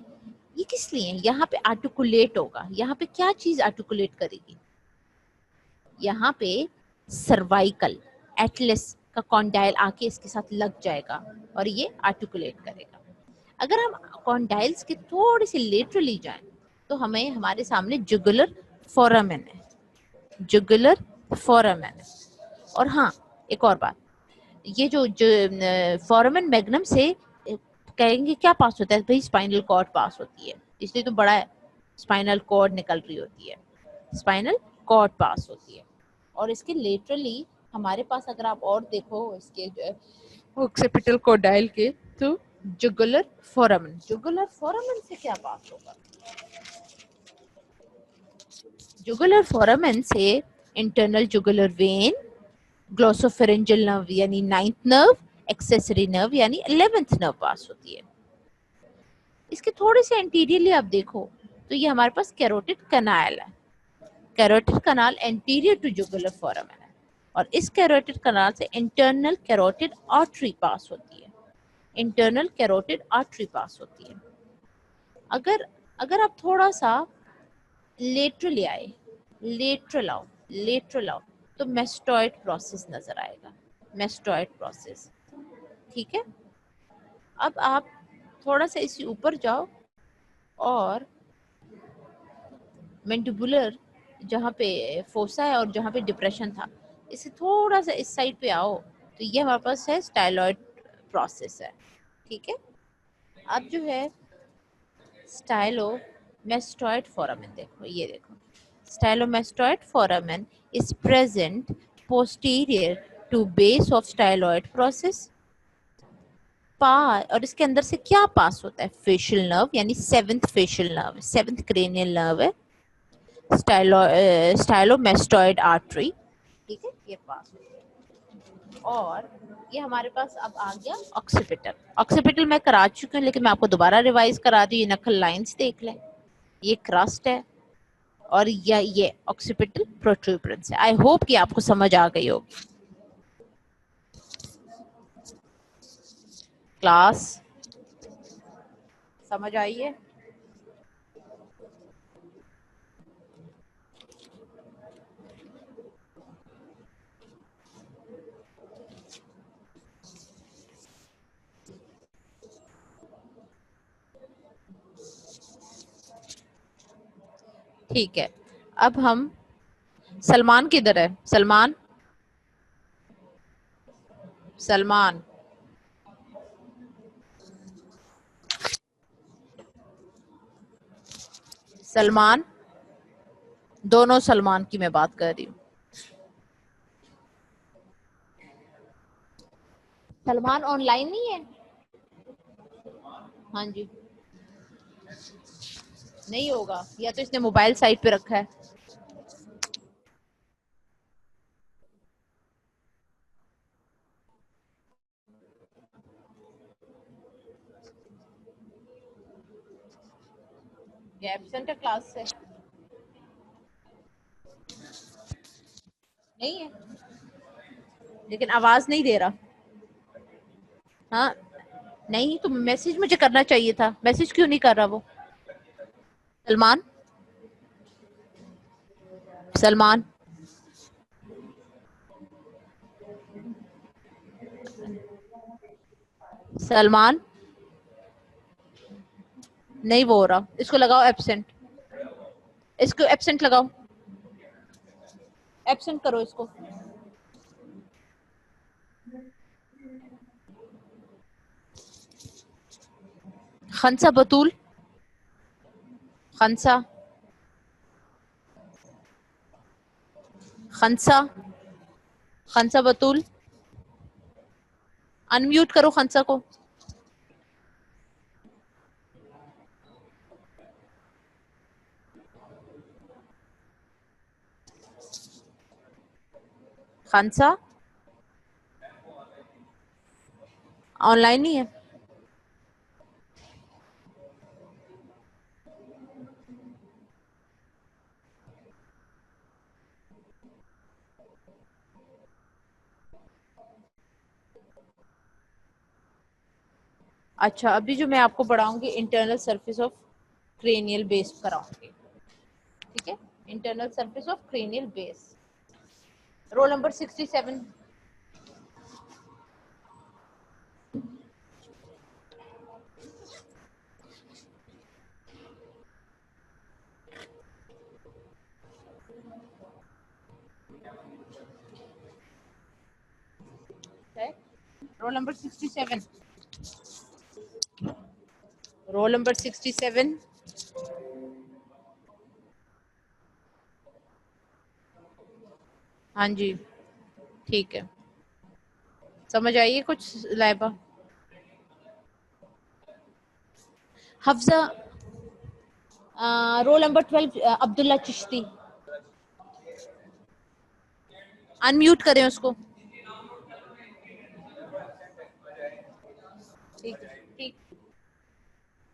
ये किस लिए है? यहाँ पे आर्टिकुलेट होगा। यहाँ पे क्या चीज आर्टिकुलेट करेगी? यहाँ पे सर्वाइकल एटलस का कॉन्डाइल आके इसके साथ लग जाएगा और ये आर्टिकुलेट करेगा। अगर हम कॉन्डाइल्स के थोड़े से लेटरली जाएं तो हमें हमारे सामने जुगुलर फोरामेन है, जुगुलर फोरामेन है। और हाँ, एक और बात, ये जो फोरामेन मैग्नम से कहेंगे क्या पास होता है भाई? स्पाइनल कॉर्ड पास होती है, इसलिए तो बड़ा है, स्पाइनल कॉर्ड निकल रही होती है, स्पाइनल कॉर्ड पास होती है। और इसके लेटरली हमारे पास अगर आप और देखो इसके ऑक्सीपिटल कॉन्डाइल के, तो जुगुलर फोरामेन, जुगुलर फोरामेन से क्या पास होगा? जुगुलर फोरामेन से internal jugular vein, glossopharyngeal nerve यानी 9th नर्व, एक्सेसरी नर्व यानी 11th नर्व पास होती है। इसके थोड़े से एंटीरियरली आप देखो तो ये हमारे पास कैरोटिड कनाल है। Carotid canal anterior to jugular foramen है और इस कैरोटिड कनाल से इंटरनल कैरोटिड आर्टरी पास होती है, इंटरनल कैरोटिड आर्टरी पास होती है। अगर अगर आप थोड़ा सा लेटरली आए, लेटरल आओ, लेटरल आओ, तो मेस्टॉइड प्रोसेस नजर आएगा, मेस्टॉइड प्रोसेस। ठीक है, अब आप थोड़ा सा इसी ऊपर जाओ और मैंडिबुलर जहाँ पे फोसा है और जहाँ पे डिप्रेशन था, इसे थोड़ा सा इस साइड पे आओ तो ये हमारे पास है स्टाइलॉइड प्रोसेस है। ठीक है, अब जो है स्टाइलोमेस्टॉइड फोरामेन देखो, ये देखो, stylomastoid foramen is present posterior to base of styloid process और इसके अंदर से क्या पास होता है? फेशियल नर्व यानी 7th facial nerve, 7th cranial nerve है, स्टाइलोमेस्टॉइड आर्टरी। ठीक है, ये पास हो गया। और ये हमारे पास अब आ गया ऑक्सीपिटल। ऑक्सीपिटल मैं करा चुकी हूँ लेकिन मैं आपको दोबारा रिवाइज करा दी। ये नकल लाइंस देख लें, ये क्रस्ट है और ये ऑक्सीपिटल प्रोट्रूबरेंस है। आई होप कि आपको समझ आ गई होगी। क्लास समझ आई है? ठीक है, अब हम, सलमान किधर है? सलमान, सलमान, सलमान, दोनों सलमान की मैं बात कर रही हूँ। सलमान ऑनलाइन नहीं है? हाँ जी, नहीं होगा, या तो इसने मोबाइल साइड पे रखा है। ये एब्सेंट है क्लास से, नहीं है, लेकिन आवाज नहीं दे रहा। हाँ, नहीं तो मैसेज मुझे करना चाहिए था, मैसेज क्यों नहीं कर रहा वो? सलमान, सलमान, सलमान, नहीं वो हो रहा, इसको लगाओ एब्सेंट, इसको एब्सेंट लगाओ, एब्सेंट करो इसको। खनसा बतूल, खनसा, खनसा, खनसा बतूल, अनम्यूट करो खनसा को। खनसा, ऑनलाइन ही है। अच्छा, अभी जो मैं आपको पढ़ाऊंगी internal surface of cranial base कराऊंगी, ठीक है। Internal surface of cranial base, roll number 67। Roll number 67, roll number 67। हाँ जी, ठीक है। समझ आइए कुछ Laiba? Hafza, roll number 12 Abdullah Chishti. Unmute करें उसको। ठीक है, ठीक,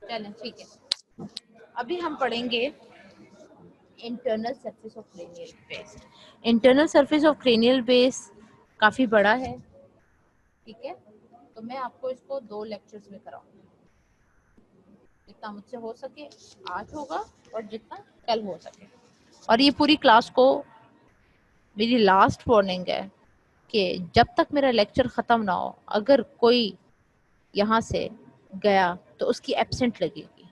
चलें, ठीक है। अभी हम पढ़ेंगे internal surface of cranial base. Internal surface of cranial base काफी बड़ा है, ठीक है। तो मैं आपको इसको 2 लेक्चर्स में कराऊंगी, जितना मुझसे हो सके आज होगा और जितना कल हो सके। और ये पूरी क्लास को मेरी लास्ट वार्निंग है कि जब तक मेरा लेक्चर खत्म ना हो, अगर कोई यहाँ से गया तो उसकी एब्सेंट लगेगी।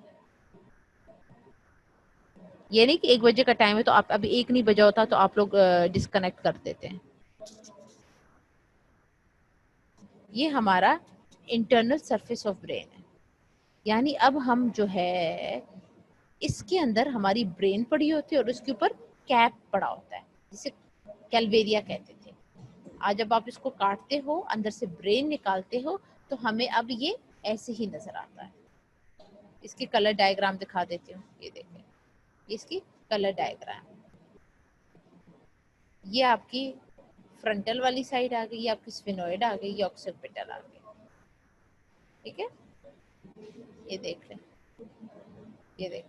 ये नहीं कि 1 बजे का टाइम है तो आप अभी 1 नहीं बजा होता तो आप लोग डिस्कनेक्ट कर देते हैं। ये हमारा इंटरनल सरफेस ऑफ ब्रेन है, यानी अब हम जो है इसके अंदर हमारी ब्रेन पड़ी होती है और उसके ऊपर कैप पड़ा होता है, जिसे कैलवेरिया कहते थे। आज जब आप इसको काटते हो, अंदर से ब्रेन निकालते हो, तो हमें अब ये ऐसे ही नजर आता है। इसकी कलर डायग्राम दिखा देती हूँ, ये देखें, इसकी कलर डायग्राम। ये आपकी फ्रंटल वाली साइड आ गई, ये आपकी स्फिनोइड आ गई, ये ऑक्सिपिटल आ गई, ठीक है। ये देख लें, ये देख।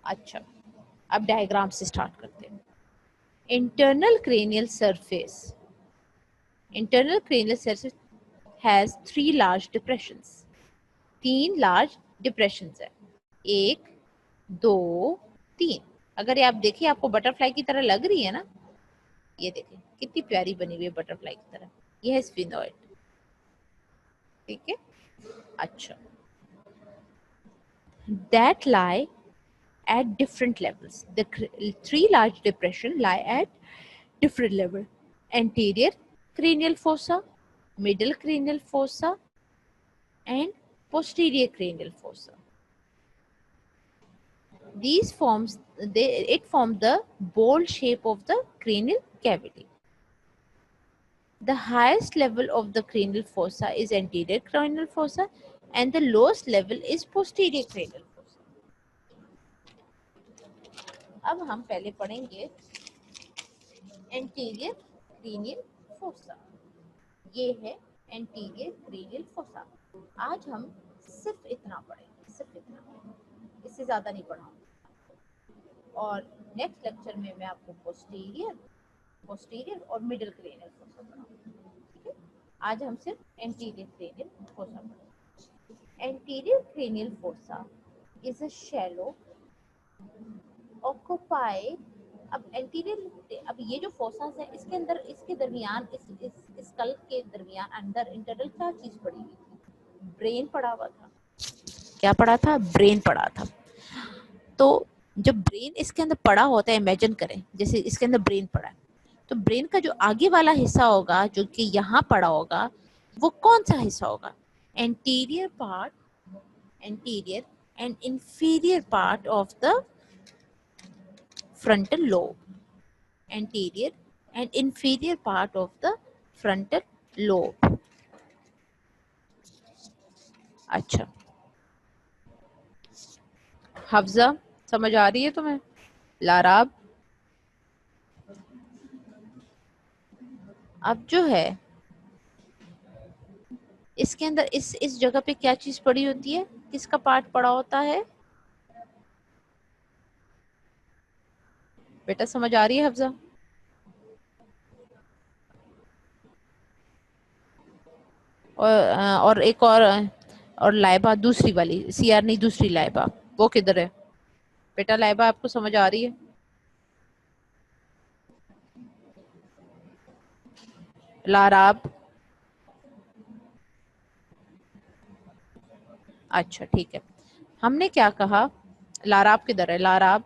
अच्छा, अब डायग्राम से स्टार्ट करते हैं। Internal cranial surface, internal cranial surface has 3 large depressions. 3 large depressions है, 1, 2, 3। अगर ये आप देखिए, आपको बटरफ्लाई की तरह लग रही है ना, ये देखें कितनी प्यारी बनी हुई है बटरफ्लाई की तरह। ये है स्फिनोइड, ठीक है। अच्छा, that lie at different levels. The 3 large depression lie at different level: anterior cranial fossa, middle cranial fossa, and posterior cranial fossa. These forms, it forms the bowl shape of the cranial cavity. The highest level of the cranial fossa is anterior cranial fossa, and the lowest level is posterior cranial fossa. अब हम पहले पढ़ेंगे anterior cranial fossa. ये है anterior cranial fossa. आज हम सिर्फ इतना पढ़ेंगे, सिर्फ इतना, इससे ज्यादा नहीं पढ़ाऊंगी। और नेक्स्ट लेक्चर में मैं आपको पोस्टीरियर, पोस्टीरियर और मिडिल क्रेनियल फोसा पढ़ाऊंगी, ठीक है। आज हम सिर्फ एंटीरियर क्रेनियल फोसा पढ़ेंगे। Anterior cranial fossa is a shallow occupy. अब एंटीरियर, अब ये जो फोसास है इसके अंदर, इसके दरमियान, इस स्कल के दरमियान अंदर इंटरनल क्या चीज पड़ी हुई थी? ब्रेन पड़ा हुआ था। क्या पड़ा था? ब्रेन पड़ा था। तो जब ब्रेन इसके अंदर पड़ा होता है, इमेजिन करें जैसे इसके अंदर ब्रेन पड़ा है, तो ब्रेन का जो आगे वाला हिस्सा होगा जो कि यहाँ पड़ा होगा, वो कौन सा हिस्सा होगा? Anterior part, anterior and inferior part of the frontal lobe, anterior and inferior part of the frontal lobe. अच्छा, हफ्जा समझ आ रही है तुम्हें? लाराब, अब जो है इसके अंदर इस जगह पे क्या चीज पड़ी होती है, किसका पार्ट पड़ा होता है बेटा, समझ आ रही है हफ्जा? और एक और लाइबा, दूसरी वाली सीआर नहीं, दूसरी लाइबा, वो किधर है बेटा? लाइबा आपको समझ आ रही है? लाराब, अच्छा ठीक है। हमने क्या कहा, लाराब किधर है? लाराब,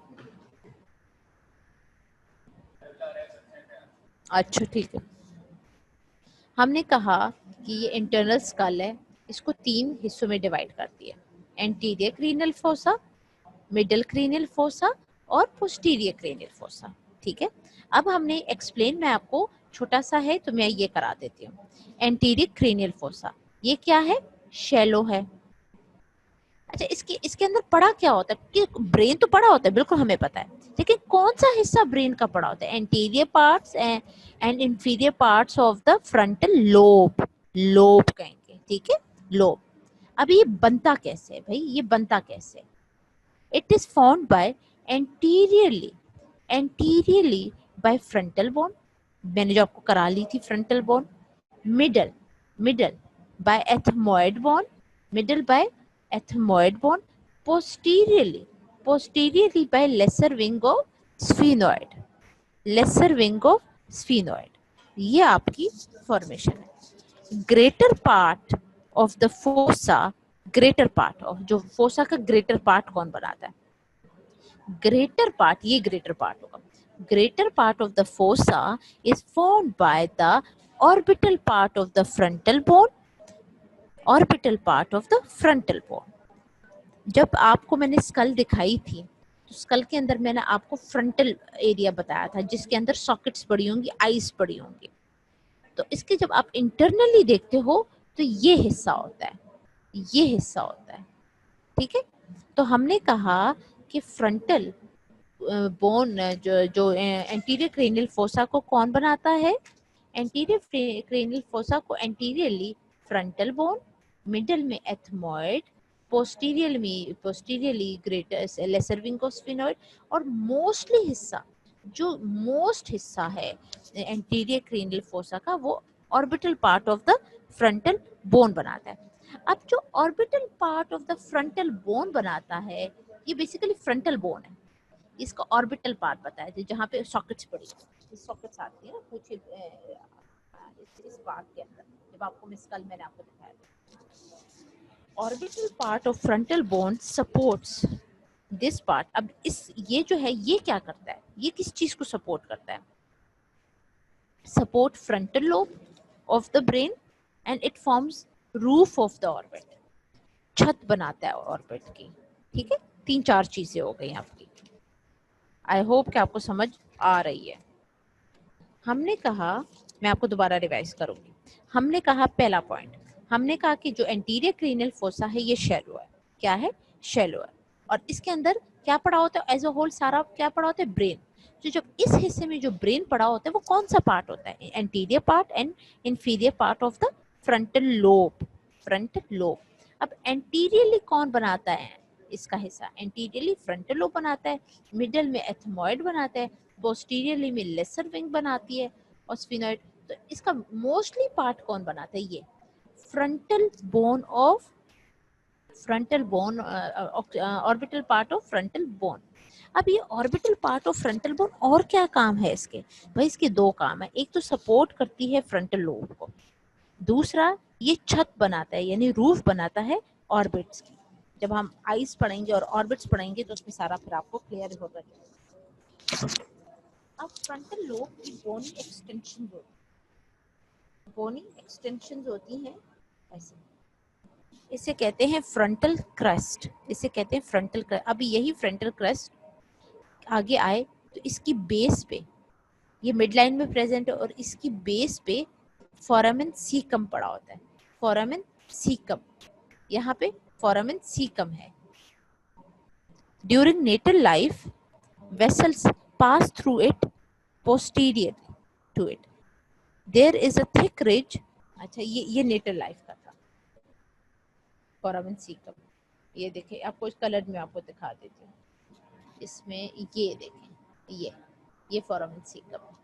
अच्छा ठीक है। हमने कहा कि ये इंटरनल स्कल है, इसको 3 हिस्सों में डिवाइड करती है, anterior cranial fossa, middle cranial fossa और पोस्टीरियर क्रेनियल फोसा। ठीक है, अब हमने एक्सप्लेन, मैं आपको छोटा सा है तो मैं ये करा देती हूँ। एंटीरियर क्रेनियल फोसा ये क्या है? शैलो है। अच्छा, इसके अंदर पड़ा क्या होता है कि ब्रेन तो पड़ा होता है, बिल्कुल हमें पता है, लेकिन कौन सा हिस्सा ब्रेन का पड़ा होता है? Anterior parts and inferior parts of the frontal lobe, lobe कहेंगे, ठीक है, लोब। अब ये बनता कैसे है भाई, ये बनता कैसे? It is formed by anteriorly anteriorly by frontal bone, मैंने जो आपको करा ली थी frontal bone, middle middle by ethmoid bone, middle by ethmoid bone, posteriorly posteriorly by lesser wing of sphenoid, lesser wing of sphenoid। ये आपकी formation है। Greater part of the fossa, greater part of, जो fossa का greater part कौन बनाता है? Greater part, ये greater part होगा। Greater part of the fossa is formed by the orbital part of the frontal bone, orbital part of the frontal bone. जब आपको मैंने स्कल दिखाई थी तो स्कल के अंदर मैंने आपको फ्रंटल एरिया बताया था जिसके अंदर सॉकेट्स पड़ी होंगी, आईज पड़ी होंगी। तो इसके जब आप इंटरनली देखते हो तो ये हिस्सा होता है, ये हिस्सा होता है, ठीक है। तो हमने कहा कि फ्रंटल बोन, जो एंटीरियर क्रेनियल फोसा को कौन बनाता है? एंटीरियर क्रेनियल फोसा को एंटीरियरली फ्रंटल बोन, मिडल में ethmoid, posteriorly greater lesser wing of sphenoid, और मोस्टली हिस्सा, जो मोस्ट हिस्सा है एंटीरियर क्रेनियल फोसा का, वो orbital part of the frontal bone बनाता है। अब जो orbital part of the frontal bone बनाता है, ये बेसिकली फ्रंटल बोन है, इसका ऑर्बिटल पार्ट बताया था जहाँ पे सॉकेट्स पड़ी है, सॉकेट्स आती है ना पूछे इस पार्ट के अंदर, जब आपको मिस कल मैंने आपको दिखाया था। Orbital part of frontal bone supports this part. अब ये जो है ये क्या करता है, ये किस चीज को सपोर्ट करता है? Support frontal lobe of the brain and it forms roof of the orbit, छत बनाता है ऑर्बिट की, ठीक है। 3-4 चीजें हो गई आपकी। आई होप कि आपको समझ आ रही है। हमने कहा, मैं आपको दोबारा रिवाइज करूंगी। हमने कहा पहला पॉइंट, हमने कहा कि जो एंटीरियर क्रेनियल फोसा है ये शैलो है। क्या है? शैलो है। और इसके अंदर क्या पड़ा होता है? एज अ होल सारा क्या पड़ा होता है? ब्रेन। तो जब इस हिस्से में जो ब्रेन पड़ा होता है वो कौन सा पार्ट होता है? Anterior part and inferior part of the frontal lobe, frontal lobe. अब एंटीरियरली कौन बनाता है इसका हिस्सा? एंटीरियरली फ्रंटल लोब बनाता है, मिडल में एथमॉइड बनाता है, पोस्टीरियरली में लेसर विंग बनाती है और स्फिनॉइड। तो इसका मोस्टली पार्ट कौन बनाता है? ये frontal bone of, frontal bone, orbital part of frontal bone. अब ये orbital part of frontal bone और क्या काम है इसके? भाई इसके 2 काम है। एक तो सपोर्ट करती है फ्रंटल लोब को, दूसरा ये छत बनाता है यानी रूफ बनाता है ऑर्बिट्स की। जब हम आइस पढ़ेंगे और ऑर्बिट्स पढ़ेंगे तो उसमें सारा फिर आपको क्लियर होगा। अब फ्रंटल लोब की बोनी एक्सटेंशन होती है, बोनी एक्सटेंशन होती हैं ऐसे, इसे कहते हैं फ्रंटल क्रस्ट, इसे कहते हैं फ्रंटल क्रस्ट। अभी यही फ्रंटल क्रस्ट आगे आए तो इसकी बेस पे, ये मिड लाइन में प्रेजेंट है और इसकी बेस पे फोरामेन सीकम पड़ा होता है, फोरामेन सीकम, यहाँ पे फोरामेन सीकम है। During natal life vessels pass through it posterior to it, there is a thick ridge. अच्छा, ये नेटल लाइफ का था फोरामेन सीकम। ये देखें, आपको इस कलर में आपको दिखा देती हूँ। इसमें ये देखें, ये फोरामेन सीकम,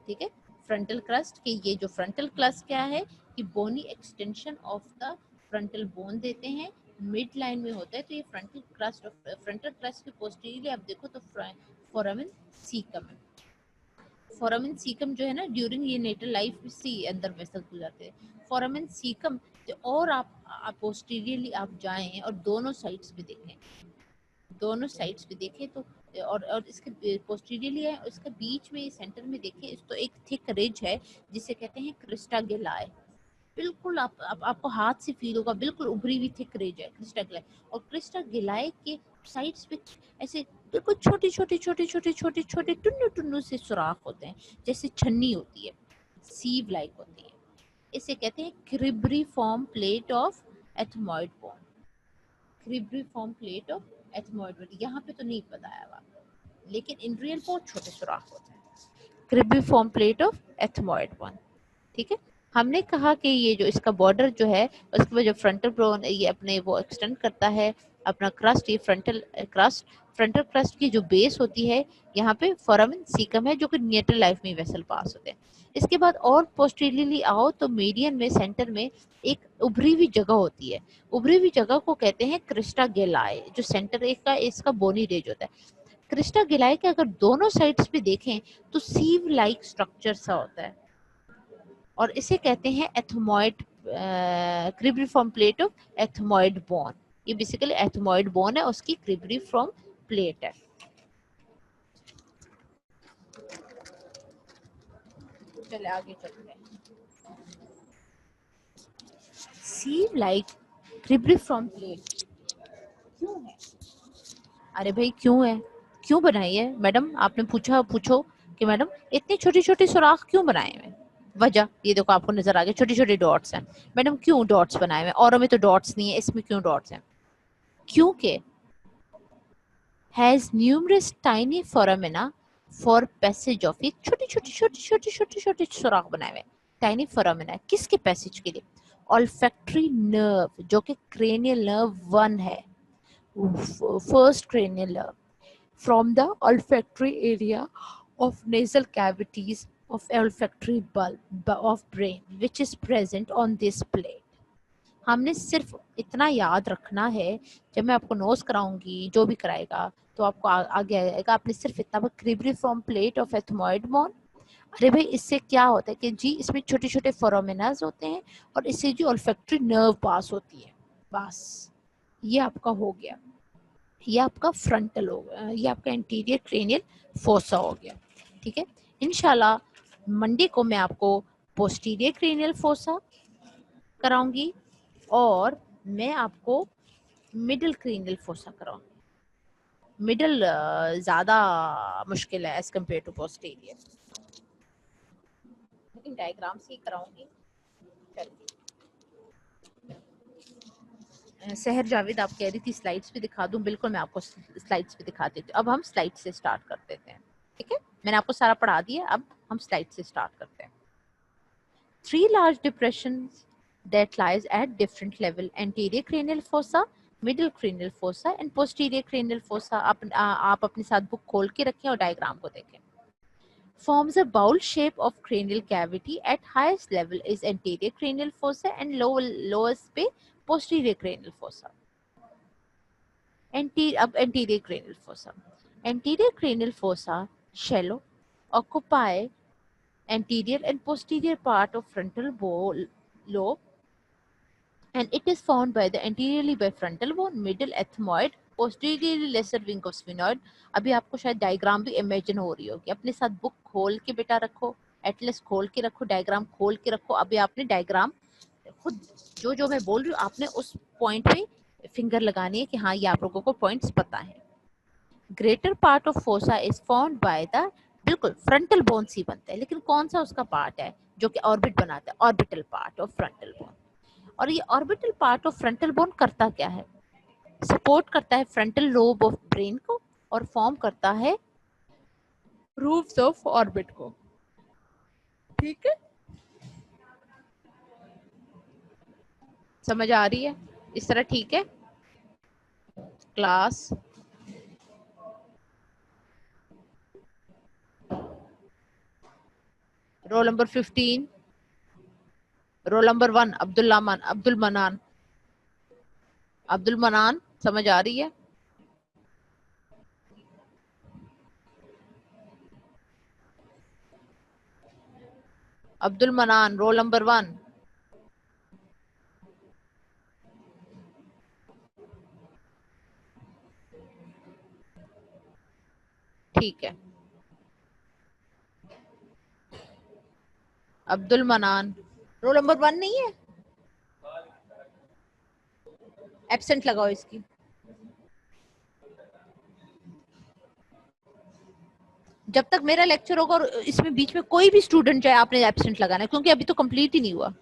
ठीक है। फ्रंटल क्रस्ट के ये जो फ्रंटल क्रस्ट क्या है कि bony extension of the frontal bone देते हैं, मिड लाइन में होता है। तो ये फ्रंटल क्रस्ट के पोस्टीरियरली आप देखो तो फोरामेन सीकम है। फोरामेन सीकम जो है ना, ड्यूरिंग ये नेटल लाइफ से अंदर वेसल हो जाते हैं फोरामेन सीकम। और आप पोस्टीरियरली आप जाएं और दोनों साइड्स पे देखें, दोनों साइड्स पे देखें तो और इसके पोस्टीरियरली है, इसके बीच में सेंटर में देखें तो एक थिक रिज है जिसे कहते हैं क्रिस्टा गिलाए। बिल्कुल आपको हाथ से फील होगा, बिल्कुल उभरी हुई थिक रिज है क्रिस्टा गिलाए। और क्रिस्टा गिलाए के साइड्स पे ऐसे बिल्कुल छोटे छोटे छोटे छोटे छोटे छोटे टुन्नू टुन्नू से सुराख होते हैं, जैसे छन्नी होती है, सीव लाइक होती है। इसे कहते हैं cribriform plate of ethmoid bone. Cribriform plate of ethmoid bone, यहाँ पे तो नहीं बताया हुआ, लेकिन इन रियल बहुत छोटे सुराख होते हैं। Cribriform plate of ethmoid bone, ठीक है। हमने कहा कि ये जो इसका बॉर्डर जो है उसके बाद जो फ्रंटल बोन ये अपने वो एक्सटेंड करता है अपना क्रस्ट, ये फ्रंटल क्रस्ट की जो बेस होती है यहाँ पे फोरामेन सीकम है जो कि नेटल लाइफ में वेसल पास होते हैं। इसके बाद और पोस्टीरियरली आओ तो मीडियन में सेंटर में एक उभरी हुई जगह होती है, उभरी हुई जगह को कहते हैं क्रिस्टा गिलाए, जो सेंटर एक का इसका बोनी रेज होता है। क्रिस्टा गिलाए के अगर दोनों साइड्स पे देखें तो सीव लाइक स्ट्रक्चर सा होता है और इसे कहते हैं ethmoid, cribriform plate of ethmoid bone. ये बेसिकली एथमॉइड बोन है, उसकी क्रिब्रीफॉर्म प्लेट है। चले आगे चलते हैं। सीव लाइक क्रिब्रीफॉर्म प्लेट क्यों है? अरे भाई क्यों है, क्यों बनाई है मैडम? आपने पूछो कि मैडम इतने छोटे छोटे सुराख क्यों बनाए हैं? वजह ये देखो आपको नजर आ गया, छोटे छोटे डॉट्स हैं। मैडम क्यों डॉट्स बनाए हुए? औरों में तो डॉट्स नहीं है, इसमें क्यों डॉट्स हैं? क्योंकि has numerous tiny foramina for passage of, ये छोटे छोटे छोटे छोटे छोटे छोटे सुराख बनाए हुए टाइनी फोरामिना, किसके पैसेज के लिए? ऑल्फैक्टरी नर्व, जो कि क्रेनियल नर्व 1 है, first cranial nerve from the olfactory area of nasal cavities of olfactory bulb of brain which is present on this plate. हमने सिर्फ इतना याद रखना है, जब मैं आपको नोज कराऊंगी जो भी कराएगा तो आपको आगे आएगा, आपने सिर्फ इतना क्रिब्रीफॉर्म प्लेट ऑफ एथमॉइड बोन। अरे भाई इससे क्या होता है कि जी इसमें छोटे छोटे फोरामिनाज होते हैं और इससे जो ऑल्फैक्टरी नर्व पास होती है। बस ये आपका हो गया, ये आपका फ्रंटल हो गया, ये आपका इंटीरियर क्रेनियल फोसा हो गया, ठीक है। इंशाल्लाह मंडे को मैं आपको पोस्टीरियर क्रेनियल फोसा कराऊंगी और मैं आपको मिडिल क्रेनियल फोसा कराऊंगी। मिडिल ज्यादा मुश्किल है एज कम्पेयर टू पोस्टीरियर, लेकिन डायग्राम से ही कराऊंगी। सहर जावेद आप कह रही थी स्लाइड्स पे दिखा दूं, बिल्कुल मैं आपको स्लाइड्स पे दिखा देती हूँ। अब हम स्लाइड से स्टार्ट कर देते हैं, ठीक है। मैंने आपको सारा पढ़ा दिया, अब हम स्लाइड से स्टार्ट करते हैं। 3 large depressions that lies at different level: anterior cranial fossa, middle cranial fossa and posterior cranial fossa। आप अपने साथ बुक खोल के रखें और डायग्राम को देखें। Forms a bowl shape of cranial cavity at highest level is anterior cranial fossa and lowest पे posterior cranial fossa। Anterior cranial fossa. Anterior cranial fossa shallow, occupy anterior and posterior part of frontal lobe, and it is found by the anteriorly by frontal bone, middle ethmoid, posteriorly lesser wing of sphenoid। अभी आपको शायद diagram भी imagine हो रही होगी, अपने साथ book खोल के बेटा रखो, एटलस खोल के रखो, डायग्राम खोल के रखो। अभी आपने डायग्राम खुद जो जो मैं बोल रही हूँ आपने उस पॉइंट पे फिंगर लगानी है कि हाँ ये आप लोगों को पॉइंट्स पता है। Greater part of fossa is formed by the, बिल्कुल फ्रंटल बोन से बनता है, लेकिन कौन सा उसका पार्ट है जो कि ऑर्बिट बनाता है? Orbital part of frontal bone. और ये orbital part of frontal bone करता क्या है? सपोर्ट करता है फ्रंटल लोब ऑफ ब्रेन को और फॉर्म करता है रूफ्स ऑफ ऑर्बिट को, ठीक है। समझ आ रही है? इस तरह ठीक है? Class roll number 15, roll number 1 Abdul मनान समझ आ रही है? अब्दुल मनान रोल नंबर 1। ठीक है। अब्दुल मनान रोल नंबर 1 नहीं है? एब्सेंट लगाओ इसकी। जब तक मेरा लेक्चर होगा और इसमें बीच में कोई भी स्टूडेंट जाए आपने एब्सेंट लगाना है, क्योंकि अभी तो कंप्लीट ही नहीं हुआ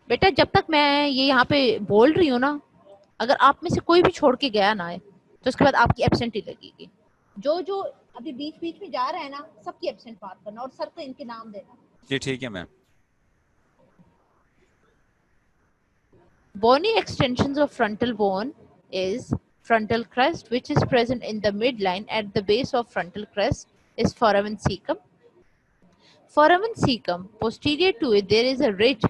बेटा। जब तक मैं ये यहाँ पे बोल रही हूँ ना, अगर आप में से कोई भी छोड़ के गया ना है तो उसके बाद आपकी एब्सेंट ही लगेगी। जो जो अभी बीच बीच में जा रहा है ना, सबकी एब्सेंट मार्क करना और सर को इनके नाम देना। जी ठीक है ma'am. Bony extensions of frontal bone is frontal crest, which is present in the midline at the base of frontal crest is foramen cecum. Foramen cecum, posterior to it, there is a ridge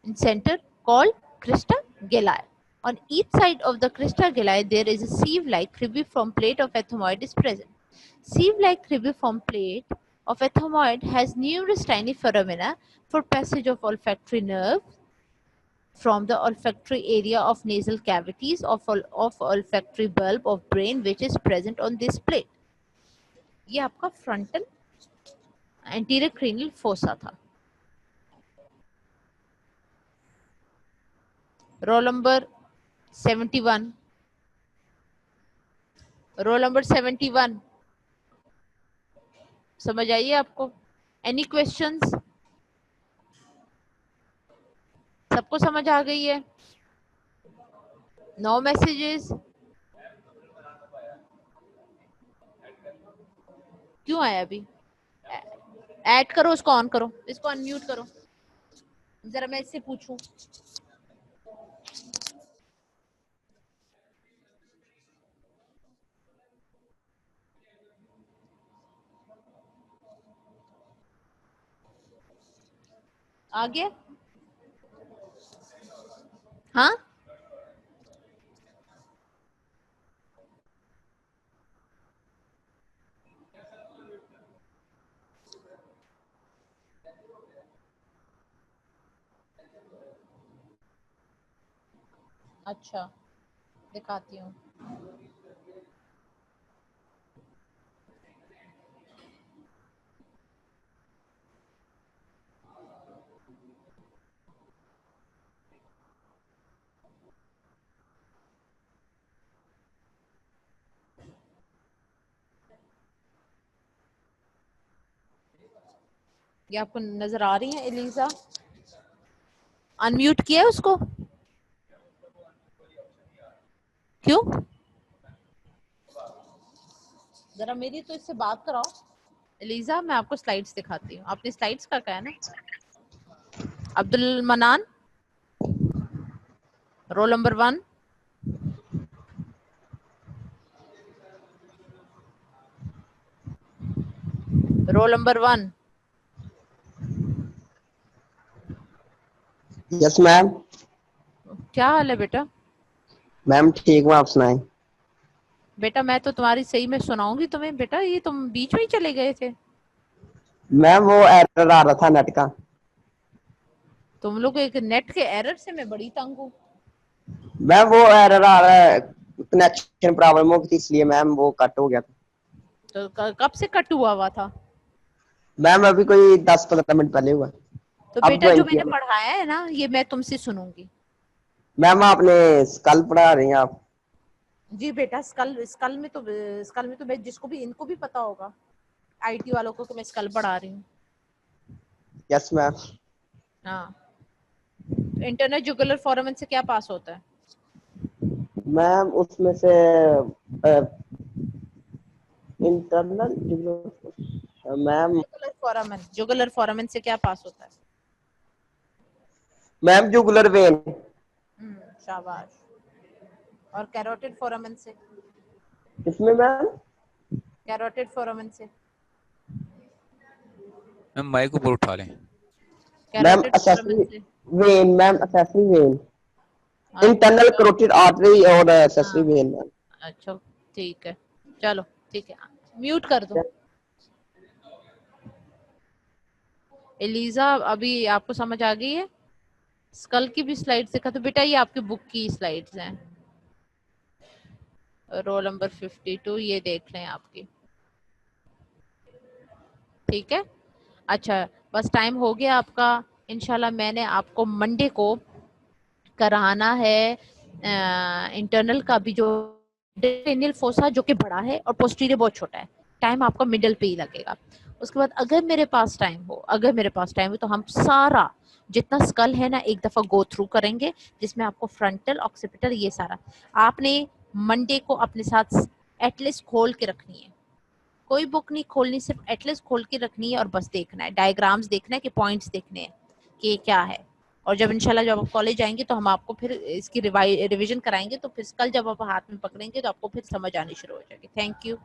in center called crista galli. On each side of the crista galli, there is a sieve-like cribriform plate of ethmoid is present. Sieve-like cribriform plate of ethmoid has numerous tiny foramina for passage of olfactory nerve from the olfactory area of nasal cavities of olfactory bulb of brain, which is present on this plate. ये आपका frontal anterior cranial fossa था। Roll number 71, roll number 71 समझ आइए आपको? Any questions? सबको समझ आ गई है? No messages? क्यों आया अभी? ऐड करो, उसको ऑन करो, इसको अनम्यूट करो, जरा मैं इससे पूछूं। आ गया? हाँ, अच्छा दिखाती हूँ। ये आपको नजर आ रही है एलिजा? अनम्यूट किया है उसको? क्यों? जरा मेरी तो इससे बात कराओ। एलिजा, मैं आपको स्लाइड्स दिखाती हूँ। आपने स्लाइड्स का कहा है ना? अब्दुल मनान roll number 1। Roll number 1। Yes ma'am. क्या हाल है बेटा? मैम ठीक हूँ, आप सुनाएं। बेटा मैं तो तुम्हारी सही में सुनाऊंगी तुम्हें। बेटा ये तुम बीच में ही चले गए थे। मैम वो एरर आ रहा था नेट का। तुम लोग एक नेट के एरर से मैं बड़ी तंग हूँ। मैम वो एरर आ रहा है, कनेक्शन प्रॉब्लम हो गई थी इसलिए मैम वो कट हो गया था। तो कब से कट हुआ था? मैम अभी कोई 10-15 मिनट पहले हुआ। तो अब बेटा जो ज्वाइन मैंने किया। पढ़ाया है ना, ये मैं तुमसे सुनूंगी। मैम आपने कल पढ़ा रही हैं आप? जी बेटा, स्कल में तो मैं जिसको भी, इनको भी पता होगा, आईटी वालों को, मैं स्कल पढ़ा रही हूँ। Yes ma'am. हाँ, इंटरनल जुगुलर फोरामेन से क्या पास होता है? मैम उसमें से इंटरनल मैम जुगुलर फोरामेन से क्या पास होता है? Ma'am jugular vein. शाबाश। और कैरोटिड फोरामेन से? इसमें मैम कैरोटिड फोरामेन से? मैम माइक ऊपर उठा लें। मैम कैरोटिड फोरामेन एक्सेसरी से? When, ma'am accessory when, internal अच्छा करोटिड आर्टरी और एक्सेसरी हाँ, वेन मैम। अच्छा ठीक है, चलो ठीक है, म्यूट कर दो। एलिजा अभी आपको समझ आ गई है? स्कल की भी स्लाइड्स दिखा तो बेटा, ये आपकी बुक की स्लाइड्स हैं, रोल नंबर 52, ये देख लें आपकी। ठीक है, अच्छा बस टाइम हो गया आपका। इंशाल्लाह मैंने आपको मंडे को कराना है इंटरनल का भी, जो क्रेनियल फोसा जो कि बड़ा है और पोस्टीरियर बहुत छोटा है। टाइम आपका मिडल पे ही लगेगा। उसके बाद अगर मेरे पास टाइम हो तो हम सारा जितना स्कल है ना एक दफा गो थ्रू करेंगे, जिसमें आपको फ्रंटल ऑक्सीपिटल ये सारा आपने मंडे को अपने साथ एटलीस्ट खोल के रखनी है। कोई बुक नहीं खोलनी, सिर्फ एटलीस्ट खोल के रखनी है और बस देखना है, डायग्राम्स देखना है कि पॉइंट्स देखने हैं कि क्या है। और जब इंशाल्लाह जब आप कॉलेज आएंगे तो हम आपको फिर इसकी रिविजन कराएंगे, तो फिर कल जब आप हाथ में पकड़ेंगे तो आपको फिर समझ आनी शुरू हो जाएगी। Thank you.